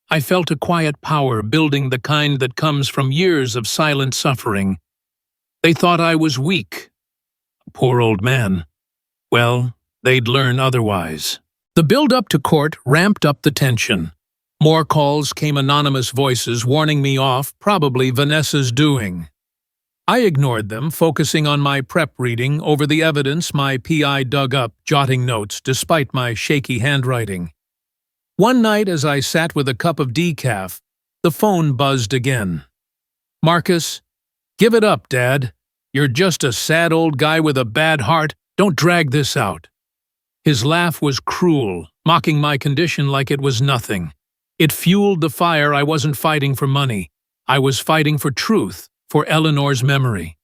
I felt a quiet power building, the kind that comes from years of silent suffering. They thought I was weak. Poor old man. Well, they'd learn otherwise. The build-up to court ramped up the tension. More calls came, anonymous voices warning me off, probably Vanessa's doing. I ignored them, focusing on my prep reading over the evidence my PI dug up, jotting notes despite my shaky handwriting. One night, as I sat with a cup of decaf, the phone buzzed again. "Marcus, give it up, Dad. You're just a sad old guy with a bad heart. Don't drag this out." His laugh was cruel, mocking my condition like it was nothing. It fueled the fire. I wasn't fighting for money. I was fighting for truth, for Eleanor's memory.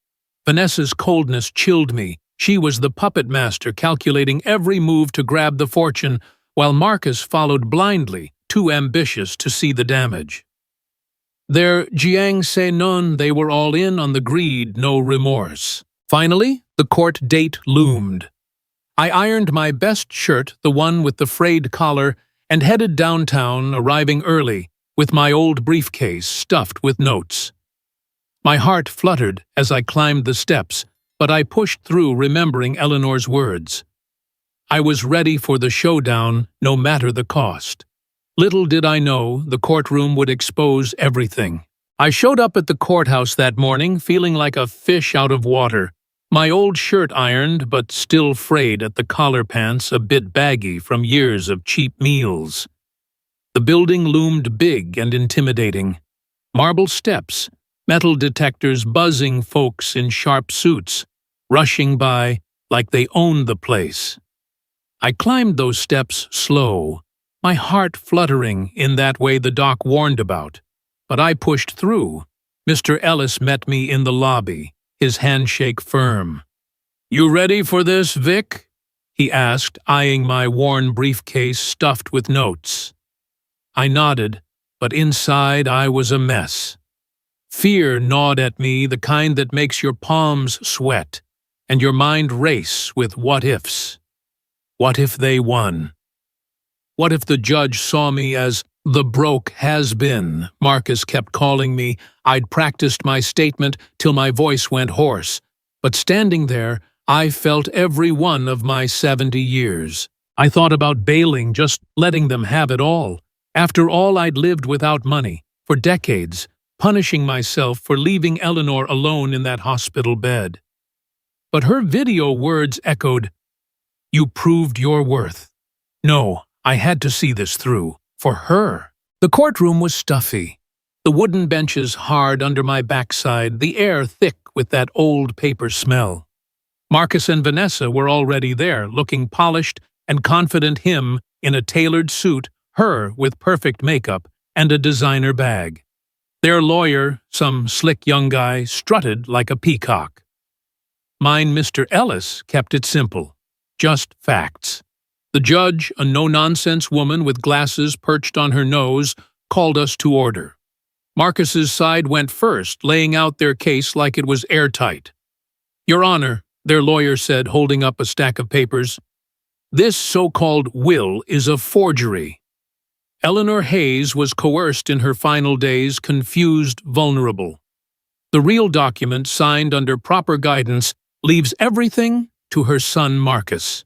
Vanessa's coldness chilled me. She was the puppet master, calculating every move to grab the fortune, while Marcus followed blindly, too ambitious to see the damage. Their Jiang Se Non, they were all in on the greed, no remorse. Finally, the court date loomed. I ironed my best shirt, the one with the frayed collar, and headed downtown, arriving early, with my old briefcase stuffed with notes. My heart fluttered as I climbed the steps, but I pushed through, remembering Eleanor's words. I was ready for the showdown, no matter the cost. Little did I know the courtroom would expose everything. I showed up at the courthouse that morning, feeling like a fish out of water. My old shirt ironed, but still frayed at the collar pants, a bit baggy from years of cheap meals. The building loomed big and intimidating. Marble steps, metal detectors buzzing, folks in sharp suits, rushing by like they owned the place. I climbed those steps slow, my heart fluttering in that way the doc warned about. But I pushed through. Mr. Ellis met me in the lobby, his handshake firm. "You ready for this, Vic?" he asked, eyeing my worn briefcase stuffed with notes. I nodded, but inside I was a mess. Fear gnawed at me, the kind that makes your palms sweat and your mind race with what-ifs. What if they won? What if the judge saw me as the broke has-been? Marcus kept calling me. I'd practiced my statement till my voice went hoarse. But standing there, I felt every one of my 70 years. I thought about bailing, just letting them have it all. After all I'd lived without money, for decades, punishing myself for leaving Eleanor alone in that hospital bed. But her video words echoed, "You proved your worth." No, I had to see this through. For her. The courtroom was stuffy. The wooden benches hard under my backside, the air thick with that old paper smell. Marcus and Vanessa were already there, looking polished and confident, him in a tailored suit, her with perfect makeup and a designer bag. Their lawyer, some slick young guy, strutted like a peacock. Mine, Mr. Ellis, kept it simple. Just facts. The judge, a no-nonsense woman with glasses perched on her nose, called us to order. Marcus's side went first, laying out their case like it was airtight. "Your Honor," their lawyer said, holding up a stack of papers, "this so-called will is a forgery. Eleanor Hayes was coerced in her final days, confused, vulnerable. The real document, signed under proper guidance, leaves everything to her son Marcus."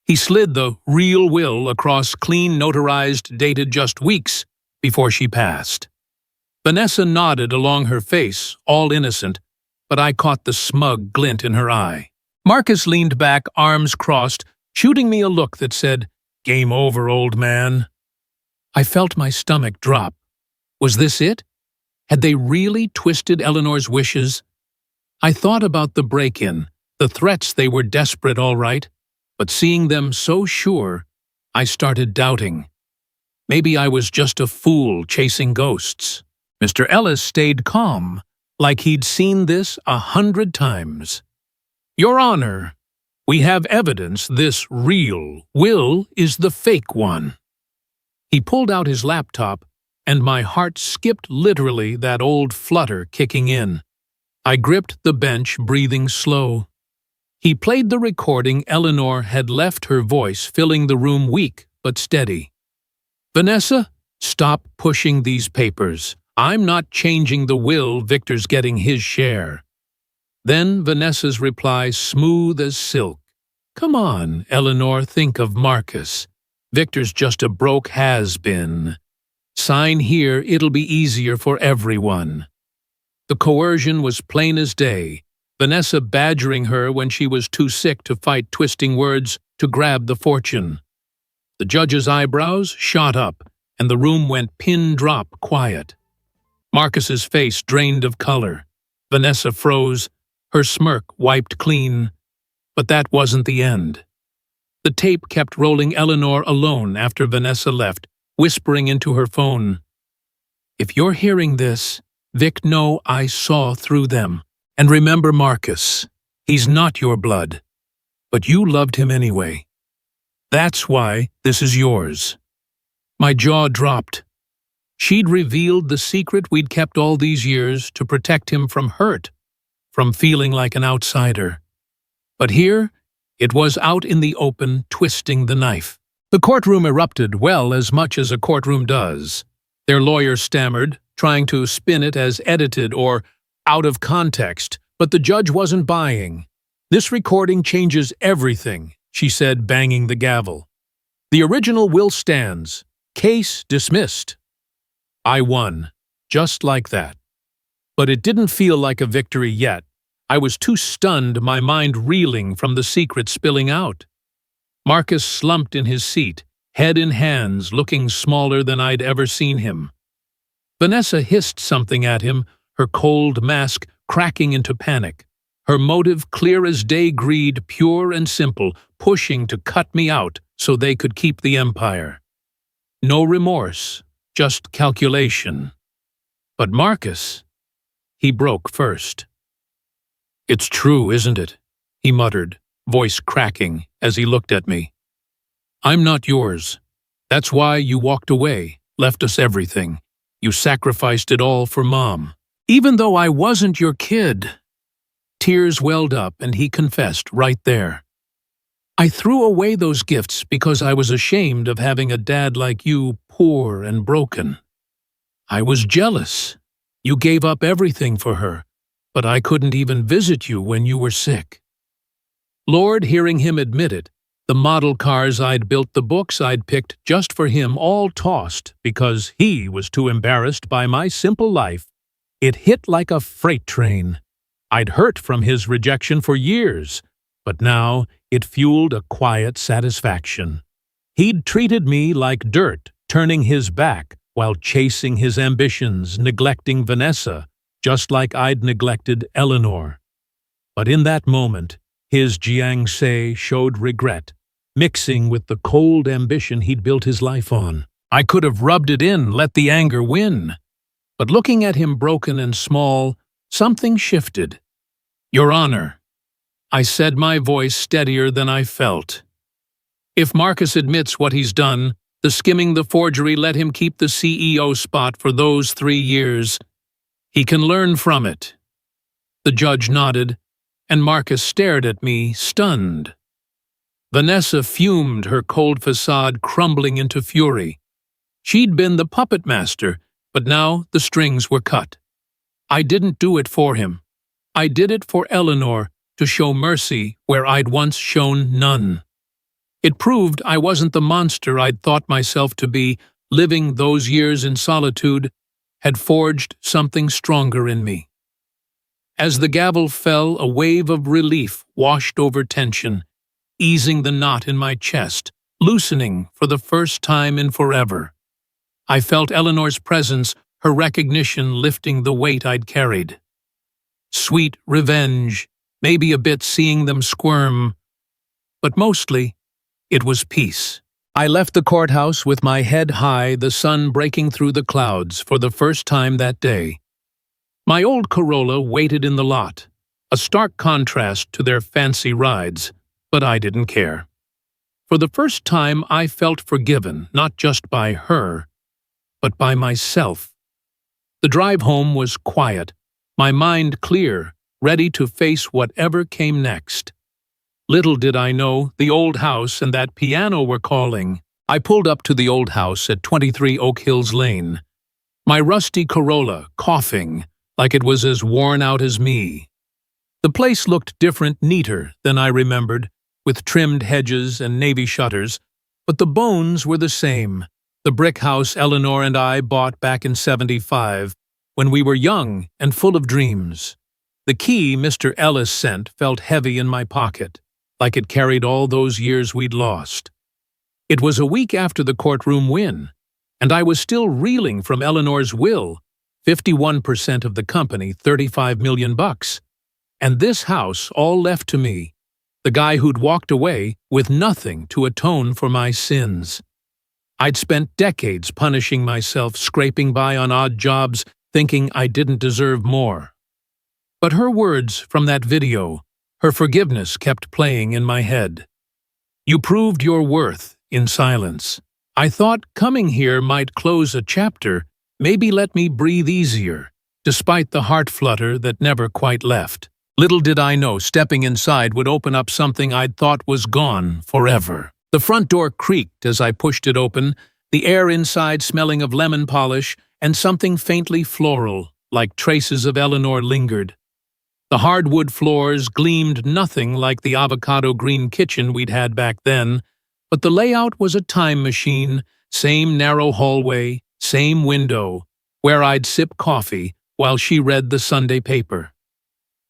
He slid the real will across clean, notarized, dated just weeks before she passed. Vanessa nodded along her face, all innocent, but I caught the smug glint in her eye. Marcus leaned back, arms crossed, shooting me a look that said, "Game over, old man." I felt my stomach drop. Was this it? Had they really twisted Eleanor's wishes? I thought about the break-in, the threats. They were desperate, all right. But seeing them so sure, I started doubting. Maybe I was just a fool chasing ghosts. Mr. Ellis stayed calm, like he'd seen this 100 times. "Your Honor, we have evidence this real will is the fake one." He pulled out his laptop, and my heart skipped, literally, that old flutter kicking in. I gripped the bench, breathing slow. He played the recording. Eleanor had left, her voice filling the room, weak but steady. "Vanessa, stop pushing these papers. I'm not changing the will. Victor's getting his share." Then Vanessa's reply, smooth as silk. "Come on, Eleanor, think of Marcus. Victor's just a broke has-been. Sign here, it'll be easier for everyone. The coercion was plain as day, Vanessa badgering her when she was too sick to fight twisting words to grab the fortune. The judge's eyebrows shot up, and the room went pin-drop quiet. Marcus's face drained of color. Vanessa froze, her smirk wiped clean. But that wasn't the end. The tape kept rolling. Eleanor alone after Vanessa left, whispering into her phone. If you're hearing this, Vic, know I saw through them. And remember Marcus, he's not your blood. But you loved him anyway. That's why this is yours. My jaw dropped. She'd revealed the secret we'd kept all these years to protect him from hurt, from feeling like an outsider. But here, it was out in the open, twisting the knife. The courtroom erupted well as much as a courtroom does. Their lawyer stammered, trying to spin it as edited or out of context, but the judge wasn't buying. This recording changes everything, she said, banging the gavel. The original will stands. Case dismissed. I won, just like that. But it didn't feel like a victory yet. I was too stunned, my mind reeling from the secret spilling out. Marcus slumped in his seat, head in hands, looking smaller than I'd ever seen him. Vanessa hissed something at him, her cold mask cracking into panic. Her motive clear as day, greed, pure and simple, pushing to cut me out so they could keep the empire. No remorse, just calculation. But Marcus, he broke first. It's true, isn't it? He muttered, voice cracking as he looked at me. I'm not yours. That's why you walked away, left us everything. You sacrificed it all for Mom. Even though I wasn't your kid. Tears welled up and he confessed right there. I threw away those gifts because I was ashamed of having a dad like you, poor and broken. I was jealous. You gave up everything for her, but I couldn't even visit you when you were sick. Lord, hearing him admit it, the model cars I'd built, the books I'd picked just for him, all tossed because he was too embarrassed by my simple life. It hit like a freight train. I'd hurt from his rejection for years, but now it fueled a quiet satisfaction. He'd treated me like dirt, turning his back while chasing his ambitions, neglecting Vanessa, just like I'd neglected Eleanor. But in that moment, his jiangse showed regret, mixing with the cold ambition he'd built his life on. I could have rubbed it in, let the anger win. But looking at him broken and small, something shifted. Your Honor, I said, my voice steadier than I felt. If Marcus admits what he's done, the skimming, the forgery, let him keep the CEO spot for those 3 years. He can learn from it. The judge nodded, and Marcus stared at me, stunned. Vanessa fumed, her cold facade crumbling into fury. She'd been the puppet master, but now the strings were cut. I didn't do it for him. I did it for Eleanor, to show mercy where I'd once shown none. It proved I wasn't the monster I'd thought myself to be. Living those years in solitude had forged something stronger in me. As the gavel fell, a wave of relief washed over tension, easing the knot in my chest, loosening for the first time in forever. I felt Eleanor's presence, her recognition lifting the weight I'd carried. Sweet revenge, maybe a bit seeing them squirm, but mostly it was peace. I left the courthouse with my head high, the sun breaking through the clouds for the first time that day. My old Corolla waited in the lot, a stark contrast to their fancy rides, but I didn't care. For the first time I felt forgiven, not just by her, but by myself. The drive home was quiet, my mind clear, ready to face whatever came next. Little did I know the old house and that piano were calling. I pulled up to the old house at 23 Oak Hills Lane. My rusty Corolla, coughing, like it was as worn out as me. The place looked different, neater than I remembered, with trimmed hedges and navy shutters, but the bones were the same. The brick house Eleanor and I bought back in '75, when we were young and full of dreams. The key Mr. Ellis sent felt heavy in my pocket, like it carried all those years we'd lost. It was a week after the courtroom win, and I was still reeling from Eleanor's will, 51% of the company, $35 million. And this house all left to me, the guy who'd walked away with nothing to atone for my sins. I'd spent decades punishing myself, scraping by on odd jobs, thinking I didn't deserve more. But her words from that video, her forgiveness kept playing in my head. You proved your worth in silence. I thought coming here might close a chapter, maybe let me breathe easier, despite the heart flutter that never quite left. Little did I know stepping inside would open up something I'd thought was gone forever. The front door creaked as I pushed it open, the air inside smelling of lemon polish and something faintly floral, like traces of Eleanor, lingered. The hardwood floors gleamed nothing like the avocado green kitchen we'd had back then, but the layout was a time machine, same narrow hallway, same window, where I'd sip coffee while she read the Sunday paper.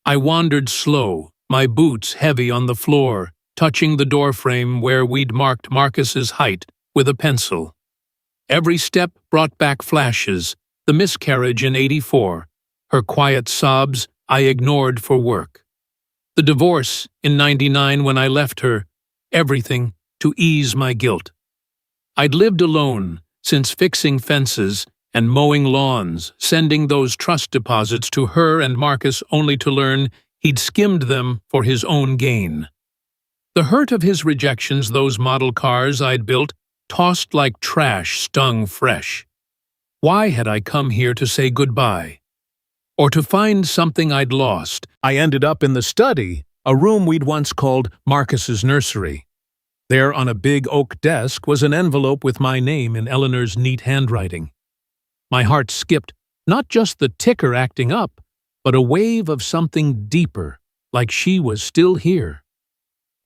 I wandered slow, my boots heavy on the floor, touching the doorframe where we'd marked Marcus's height with a pencil. Every step brought back flashes, the miscarriage in '84, her quiet sobs I ignored for work. The divorce in '99 when I left her, everything to ease my guilt. I'd lived alone since fixing fences and mowing lawns, sending those trust deposits to her and Marcus only to learn he'd skimmed them for his own gain. The hurt of his rejections, those model cars I'd built, tossed like trash, stung fresh. Why had I come here to say goodbye? Or to find something I'd lost? I ended up in the study, a room we'd once called Marcus's nursery. There on a big oak desk was an envelope with my name in Eleanor's neat handwriting. My heart skipped, not just the ticker acting up, but a wave of something deeper, like she was still here.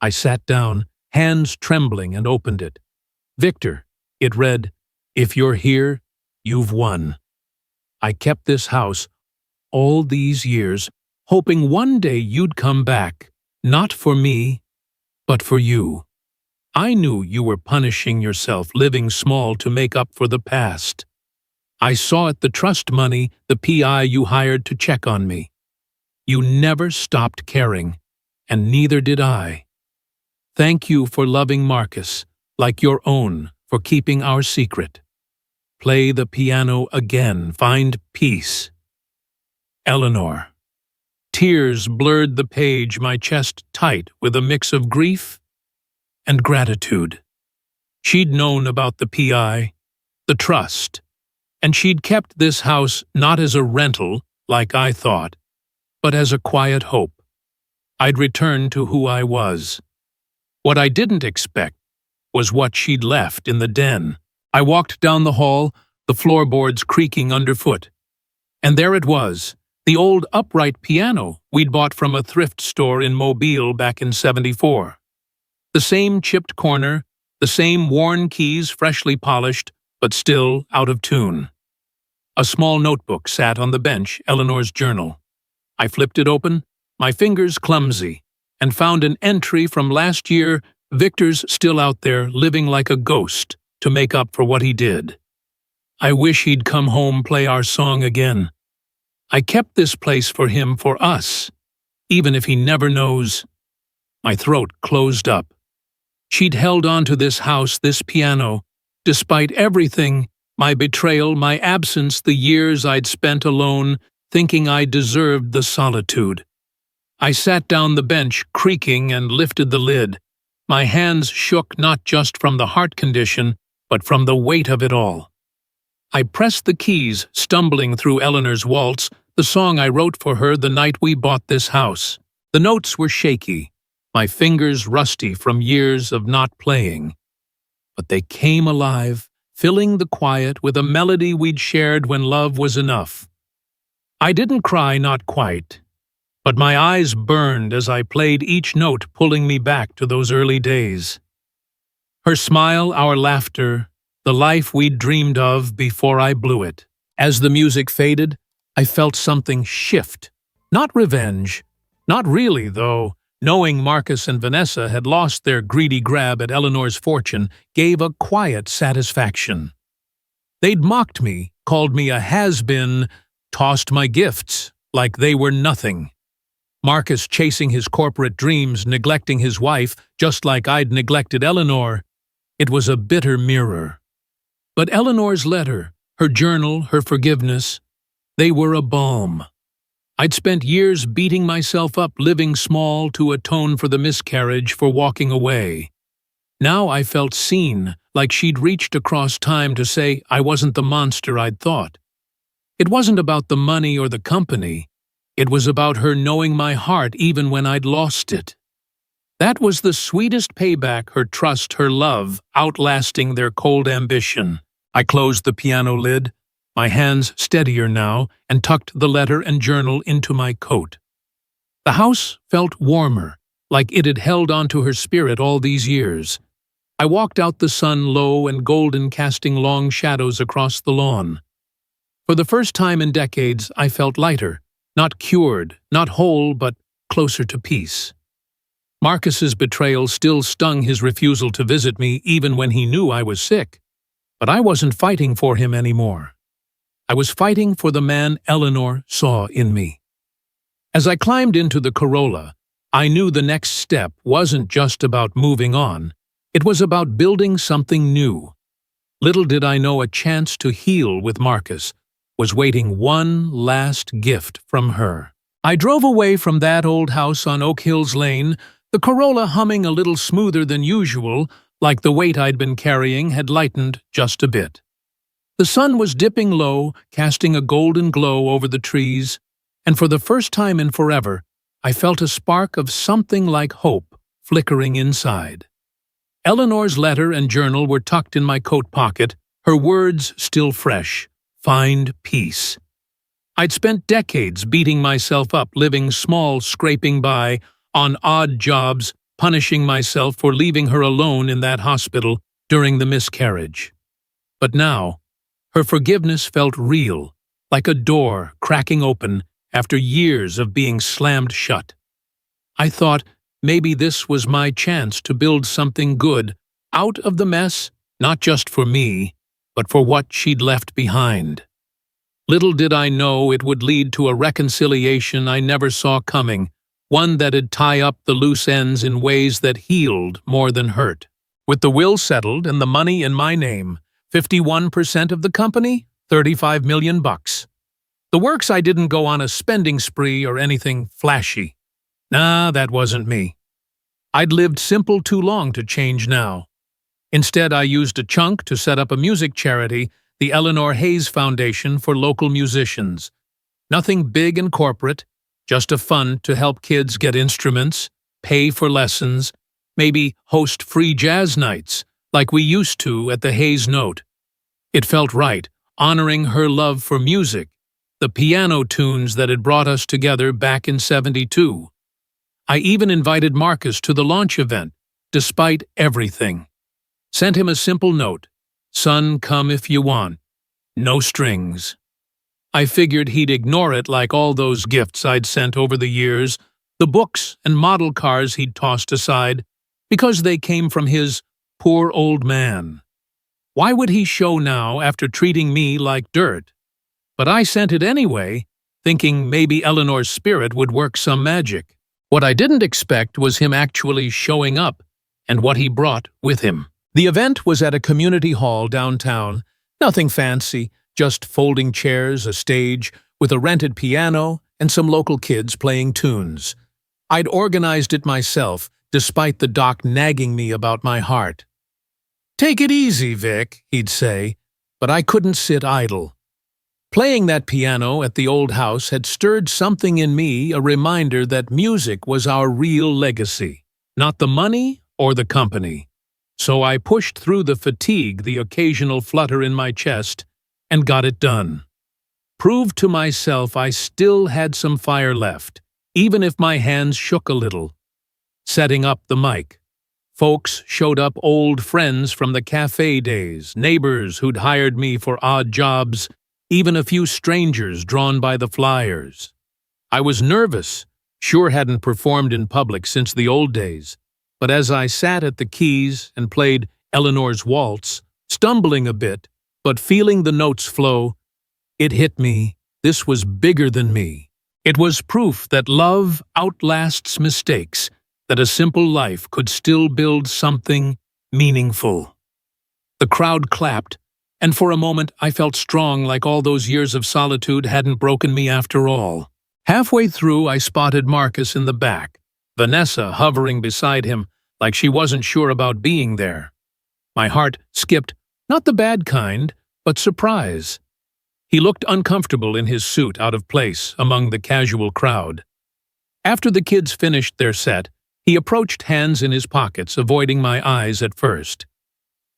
I sat down, hands trembling, and opened it. Victor, it read, if you're here, you've won. I kept this house all these years, hoping one day you'd come back, not for me, but for you. I knew you were punishing yourself, living small to make up for the past. I saw it, the trust money, the PI you hired to check on me. You never stopped caring, and neither did I. Thank you for loving Marcus, like your own, for keeping our secret. Play the piano again, find peace. Eleanor. Tears blurred the page, my chest tight with a mix of grief and gratitude. She'd known about the PI, the trust, and she'd kept this house not as a rental, like I thought, but as a quiet hope. I'd return to who I was. What I didn't expect was what she'd left in the den. I walked down the hall, the floorboards creaking underfoot. And there it was, the old upright piano we'd bought from a thrift store in Mobile back in '74. The same chipped corner, the same worn keys freshly polished, but still out of tune. A small notebook sat on the bench, Eleanor's journal. I flipped it open, my fingers clumsy, and found an entry from last year. Victor's still out there, living like a ghost, to make up for what he did. I wish he'd come home, play our song again. I kept this place for him, for us, even if he never knows. My throat closed up. She'd held on to this house, this piano, despite everything, my betrayal, my absence, the years I'd spent alone, thinking I deserved the solitude. I sat down the bench, creaking, and lifted the lid. My hands shook not just from the heart condition, but from the weight of it all. I pressed the keys, stumbling through Eleanor's waltz, the song I wrote for her the night we bought this house. The notes were shaky, my fingers rusty from years of not playing. But they came alive, filling the quiet with a melody we'd shared when love was enough. I didn't cry, not quite, but my eyes burned as I played each note, pulling me back to those early days. Her smile, our laughter, the life we'd dreamed of before I blew it. As the music faded, I felt something shift. Not revenge. Not really, though. Knowing Marcus and Vanessa had lost their greedy grab at Eleanor's fortune gave a quiet satisfaction. They'd mocked me, called me a has-been, tossed my gifts like they were nothing. Marcus chasing his corporate dreams, neglecting his wife, just like I'd neglected Eleanor. It was a bitter mirror. But Eleanor's letter, her journal, her forgiveness, they were a balm. I'd spent years beating myself up, living small to atone for the miscarriage, for walking away. Now I felt seen, like she'd reached across time to say I wasn't the monster I'd thought. It wasn't about the money or the company. It was about her knowing my heart even when I'd lost it. That was the sweetest payback, her trust, her love, outlasting their cold ambition. I closed the piano lid, my hands steadier now, and tucked the letter and journal into my coat. The house felt warmer, like it had held onto her spirit all these years. I walked out, the sun low and golden, casting long shadows across the lawn. For the first time in decades, I felt lighter, not cured, not whole, but closer to peace. Marcus's betrayal still stung, his refusal to visit me even when he knew I was sick. But I wasn't fighting for him anymore. I was fighting for the man Eleanor saw in me. As I climbed into the Corolla, I knew the next step wasn't just about moving on. It was about building something new. Little did I know a chance to heal with Marcus was waiting, one last gift from her. I drove away from that old house on Oak Hills Lane, the Corolla humming a little smoother than usual, like the weight I'd been carrying had lightened just a bit. The sun was dipping low, casting a golden glow over the trees, and for the first time in forever, I felt a spark of something like hope flickering inside. Eleanor's letter and journal were tucked in my coat pocket, her words still fresh. Find peace. I'd spent decades beating myself up, living small, scraping by, on odd jobs, punishing myself for leaving her alone in that hospital during the miscarriage. But now, her forgiveness felt real, like a door cracking open after years of being slammed shut. I thought maybe this was my chance to build something good out of the mess, not just for me, but for what she'd left behind. Little did I know it would lead to a reconciliation I never saw coming, one that'd tie up the loose ends in ways that healed more than hurt. With the will settled and the money in my name, 51% of the company, $35 million. The works, I didn't go on a spending spree or anything flashy. Nah, that wasn't me. I'd lived simple too long to change now. Instead, I used a chunk to set up a music charity, the Eleanor Hayes Foundation for local musicians. Nothing big and corporate, just a fund to help kids get instruments, pay for lessons, maybe host free jazz nights, like we used to at the Hayes Note. It felt right, honoring her love for music, the piano tunes that had brought us together back in '72. I even invited Marcus to the launch event, despite everything. Sent him a simple note, "Son, come if you want. No strings." I figured he'd ignore it like all those gifts I'd sent over the years, the books and model cars he'd tossed aside, because they came from his poor old man. Why would he show now after treating me like dirt? But I sent it anyway, thinking maybe Eleanor's spirit would work some magic. What I didn't expect was him actually showing up, and what he brought with him. The event was at a community hall downtown. Nothing fancy, just folding chairs, a stage, with a rented piano, and some local kids playing tunes. I'd organized it myself, despite the doc nagging me about my heart. "Take it easy, Vic," he'd say, but I couldn't sit idle. Playing that piano at the old house had stirred something in me, a reminder that music was our real legacy, not the money or the company. So I pushed through the fatigue, the occasional flutter in my chest, and got it done. Proved to myself I still had some fire left, even if my hands shook a little. Setting up the mic. Folks showed up, old friends from the cafe days, neighbors who'd hired me for odd jobs, even a few strangers drawn by the flyers. I was nervous, sure hadn't performed in public since the old days, but as I sat at the keys and played Eleanor's waltz, stumbling a bit, but feeling the notes flow, it hit me. This was bigger than me. It was proof that love outlasts mistakes, that a simple life could still build something meaningful. The crowd clapped, and for a moment I felt strong, like all those years of solitude hadn't broken me after all. Halfway through, I spotted Marcus in the back, Vanessa hovering beside him like she wasn't sure about being there. My heart skipped, not the bad kind, but surprise. He looked uncomfortable in his suit, out of place among the casual crowd. After the kids finished their set, he approached, hands in his pockets, avoiding my eyes at first.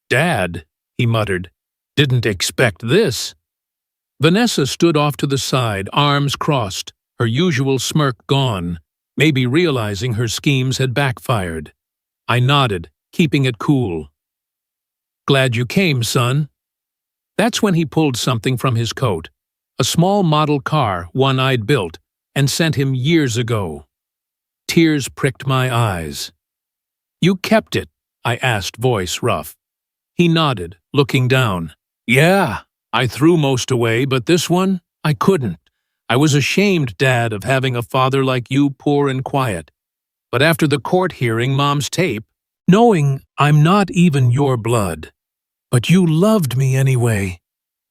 "Dad," he muttered, "didn't expect this." Vanessa stood off to the side, arms crossed, her usual smirk gone, maybe realizing her schemes had backfired. I nodded, keeping it cool. "Glad you came, son." That's when he pulled something from his coat, a small model car, one I'd built, and sent him years ago. Tears pricked my eyes. "You kept it?" I asked, voice rough. He nodded, looking down. "Yeah, I threw most away, but this one, I couldn't. I was ashamed, Dad, of having a father like you, poor and quiet. But after the court hearing Mom's tape, knowing I'm not even your blood, but you loved me anyway.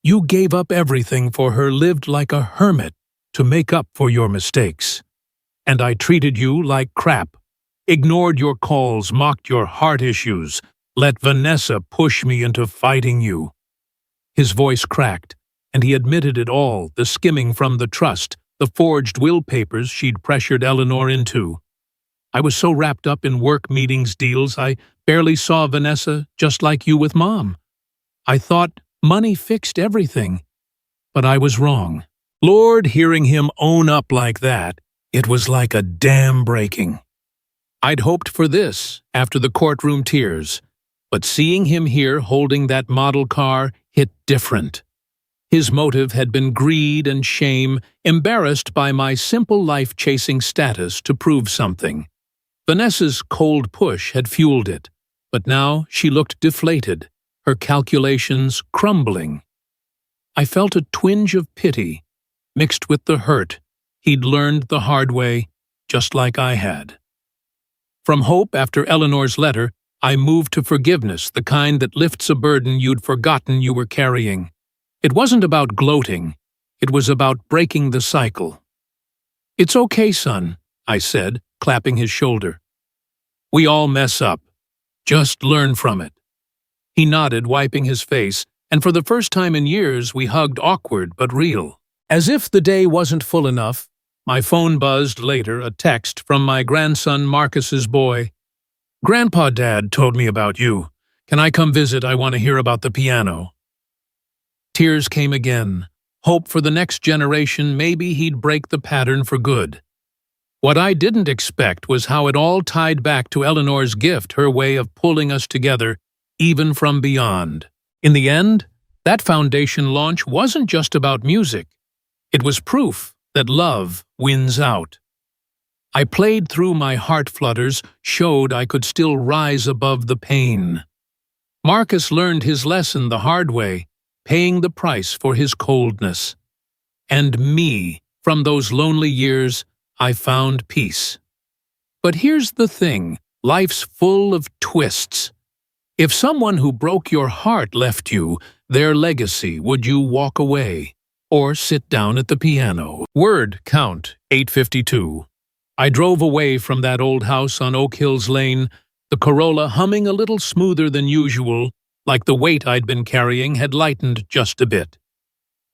You gave up everything for her, lived like a hermit to make up for your mistakes. And I treated you like crap, ignored your calls, mocked your heart issues, let Vanessa push me into fighting you." His voice cracked, and he admitted it all, the skimming from the trust, the forged will papers she'd pressured Eleanor into. I was so wrapped up in work meetings, deals, I barely saw Vanessa, just like you with Mom. I thought money fixed everything, but I was wrong. Lord, hearing him own up like that, it was like a dam breaking. I'd hoped for this after the courtroom tears, but seeing him here holding that model car hit different. His motive had been greed and shame, embarrassed by my simple life-chasing status to prove something. Vanessa's cold push had fueled it, but now she looked deflated, her calculations crumbling. I felt a twinge of pity, mixed with the hurt he'd learned the hard way, just like I had. From hope after Eleanor's letter, I moved to forgiveness, the kind that lifts a burden you'd forgotten you were carrying. It wasn't about gloating, it was about breaking the cycle. "It's okay, son," I said, clapping his shoulder. "We all mess up. Just learn from it." He nodded, wiping his face, and for the first time in years we hugged, awkward but real. As if the day wasn't full enough, my phone buzzed later, a text from my grandson Marcus's boy. "Grandpa, Dad told me about you. Can I come visit? I want to hear about the piano." Tears came again. Hope for the next generation, maybe he'd break the pattern for good. What I didn't expect was how it all tied back to Eleanor's gift, her way of pulling us together, even from beyond. In the end, that foundation launch wasn't just about music. It was proof that love wins out. I played through my heart flutters, showed I could still rise above the pain. Marcus learned his lesson the hard way, paying the price for his coldness. And me, from those lonely years, I found peace. But here's the thing, life's full of twists. If someone who broke your heart left you their legacy, would you walk away or sit down at the piano? Word count 852. I drove away from that old house on Oak Hills Lane, the Corolla humming a little smoother than usual, like the weight I'd been carrying had lightened just a bit.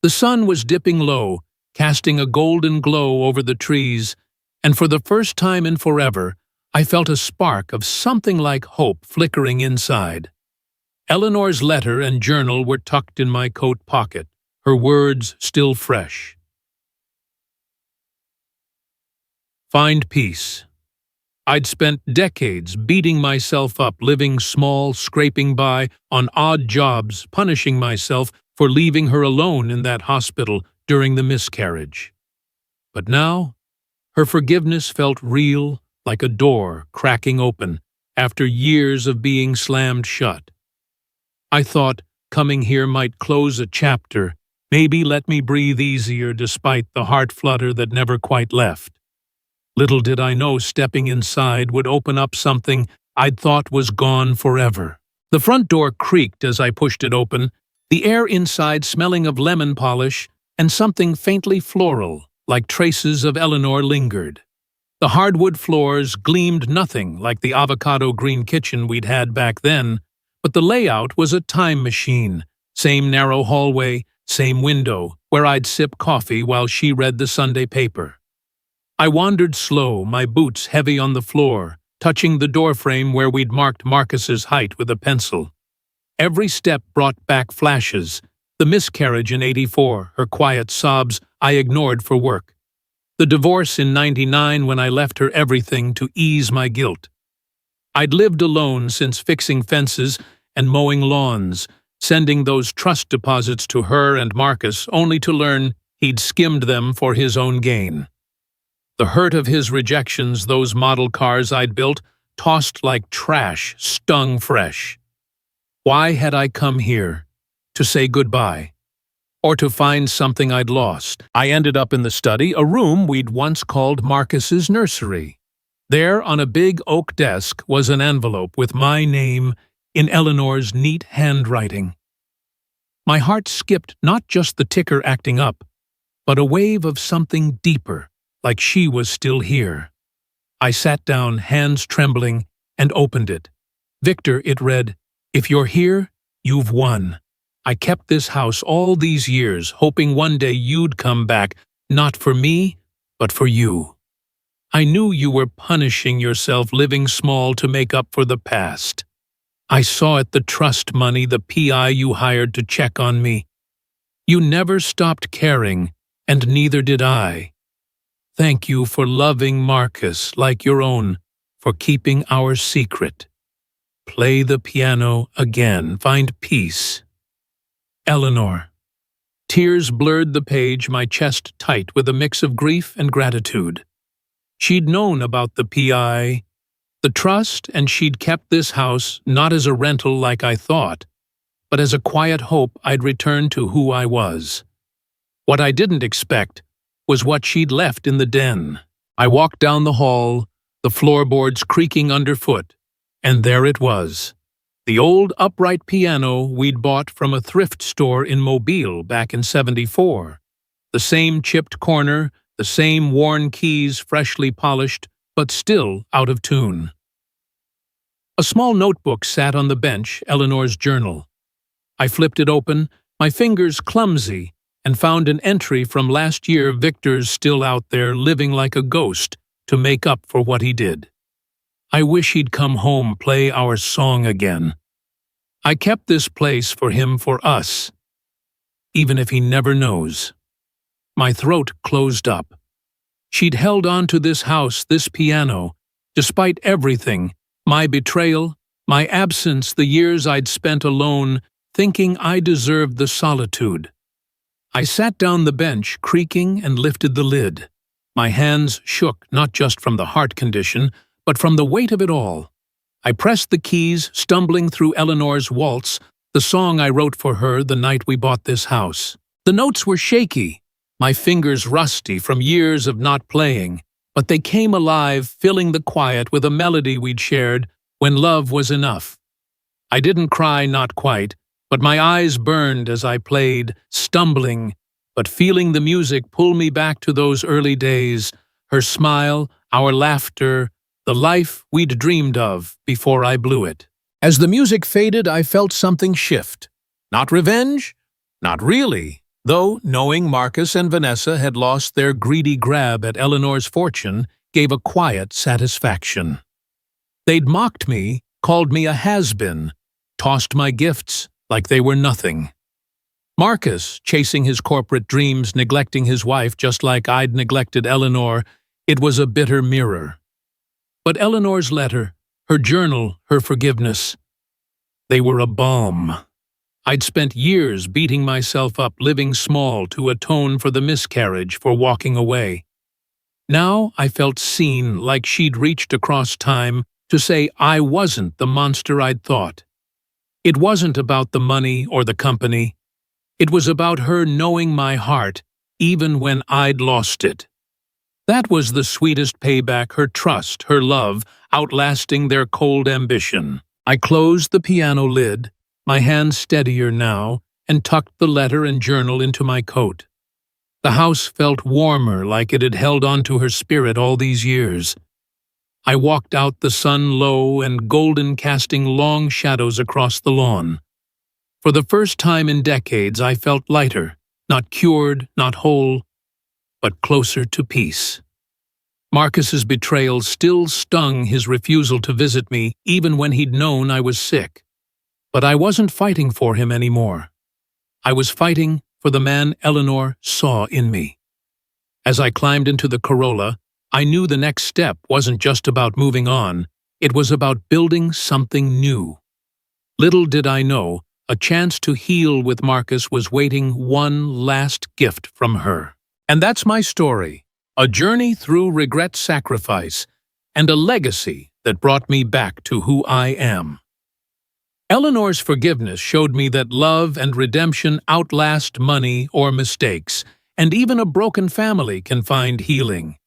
The sun was dipping low, casting a golden glow over the trees, and for the first time in forever, I felt a spark of something like hope flickering inside. Eleanor's letter and journal were tucked in my coat pocket, her words still fresh. Find peace. I'd spent decades beating myself up, living small, scraping by on odd jobs, punishing myself for leaving her alone in that hospital during the miscarriage. But now, her forgiveness felt real, like a door cracking open after years of being slammed shut. I thought coming here might close a chapter, maybe let me breathe easier despite the heart flutter that never quite left. Little did I know stepping inside would open up something I'd thought was gone forever. The front door creaked as I pushed it open, the air inside smelling of lemon polish and something faintly floral, like traces of Eleanor lingered. The hardwood floors gleamed nothing like the avocado green kitchen we'd had back then, but the layout was a time machine. Same narrow hallway, same window, where I'd sip coffee while she read the Sunday paper. I wandered slow, my boots heavy on the floor, touching the doorframe where we'd marked Marcus's height with a pencil. Every step brought back flashes, the miscarriage in '84, her quiet sobs I ignored for work. The divorce in '99 when I left her everything to ease my guilt. I'd lived alone since fixing fences and mowing lawns, sending those trust deposits to her and Marcus only to learn he'd skimmed them for his own gain. The hurt of his rejections, those model cars I'd built, tossed like trash, stung fresh. Why had I come here? To say goodbye? Or to find something I'd lost? I ended up in the study, a room we'd once called Marcus's nursery. There, on a big oak desk, was an envelope with my name in Eleanor's neat handwriting. My heart skipped not just the ticker acting up, but a wave of something deeper, like she was still here. I sat down, hands trembling, and opened it. Victor, it read, "If you're here, you've won. I kept this house all these years, hoping one day you'd come back, not for me, but for you. I knew you were punishing yourself, living small to make up for the past. I saw it, the trust money, the PI you hired to check on me. You never stopped caring, and neither did I. Thank you for loving Marcus like your own, for keeping our secret. Play the piano again, find peace. Eleanor." Tears blurred the page, my chest tight with a mix of grief and gratitude. She'd known about the PI, the trust, and she'd kept this house not as a rental like I thought, but as a quiet hope I'd return to who I was. What I didn't expect was what she'd left in the den. I walked down the hall, the floorboards creaking underfoot, and there it was. The old upright piano we'd bought from a thrift store in Mobile back in '74. The same chipped corner, the same worn keys freshly polished, but still out of tune. A small notebook sat on the bench, Eleanor's journal. I flipped it open, my fingers clumsy, and found an entry from last year. Victor's still out there living like a ghost to make up for what he did. I wish he'd come home, play our song again. I kept this place for him, for us, even if he never knows. My throat closed up. She'd held on to this house, this piano, despite everything, my betrayal, my absence, the years I'd spent alone, thinking I deserved the solitude. I sat down the bench, creaking, and lifted the lid. My hands shook, not just from the heart condition, but from the weight of it all. I pressed the keys, stumbling through Eleanor's waltz, the song I wrote for her the night we bought this house. The notes were shaky, my fingers rusty from years of not playing, but they came alive, filling the quiet with a melody we'd shared when love was enough. I didn't cry, not quite, but my eyes burned as I played, stumbling, but feeling the music pull me back to those early days, her smile, our laughter, the life we'd dreamed of before I blew it. As the music faded, I felt something shift. Not revenge? Not really. Though knowing Marcus and Vanessa had lost their greedy grab at Eleanor's fortune gave a quiet satisfaction. They'd mocked me, called me a has-been, tossed my gifts like they were nothing. Marcus, chasing his corporate dreams, neglecting his wife just like I'd neglected Eleanor, it was a bitter mirror. But Eleanor's letter, her journal, her forgiveness, they were a balm. I'd spent years beating myself up, living small to atone for the miscarriage, for walking away. Now I felt seen, like she'd reached across time to say I wasn't the monster I'd thought. It wasn't about the money or the company. It was about her knowing my heart, even when I'd lost it. That was the sweetest payback, her trust, her love, outlasting their cold ambition. I closed the piano lid, my hand steadier now, and tucked the letter and journal into my coat. The house felt warmer, like it had held on to her spirit all these years. I walked out, the sun low and golden, casting long shadows across the lawn. For the first time in decades, I felt lighter, not cured, not whole, but closer to peace. Marcus's betrayal still stung, his refusal to visit me, even when he'd known I was sick. But I wasn't fighting for him anymore. I was fighting for the man Eleanor saw in me. As I climbed into the Corolla, I knew the next step wasn't just about moving on, it was about building something new. Little did I know, a chance to heal with Marcus was waiting, one last gift from her. And that's my story, a journey through regret, sacrifice, and a legacy that brought me back to who I am. Eleanor's forgiveness showed me that love and redemption outlast money or mistakes, and even a broken family can find healing.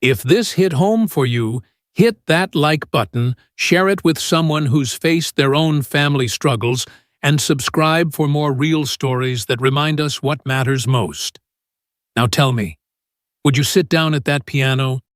If this hit home for you, hit that like button, share it with someone who's faced their own family struggles, and subscribe for more real stories that remind us what matters most. Now tell me, would you sit down at that piano,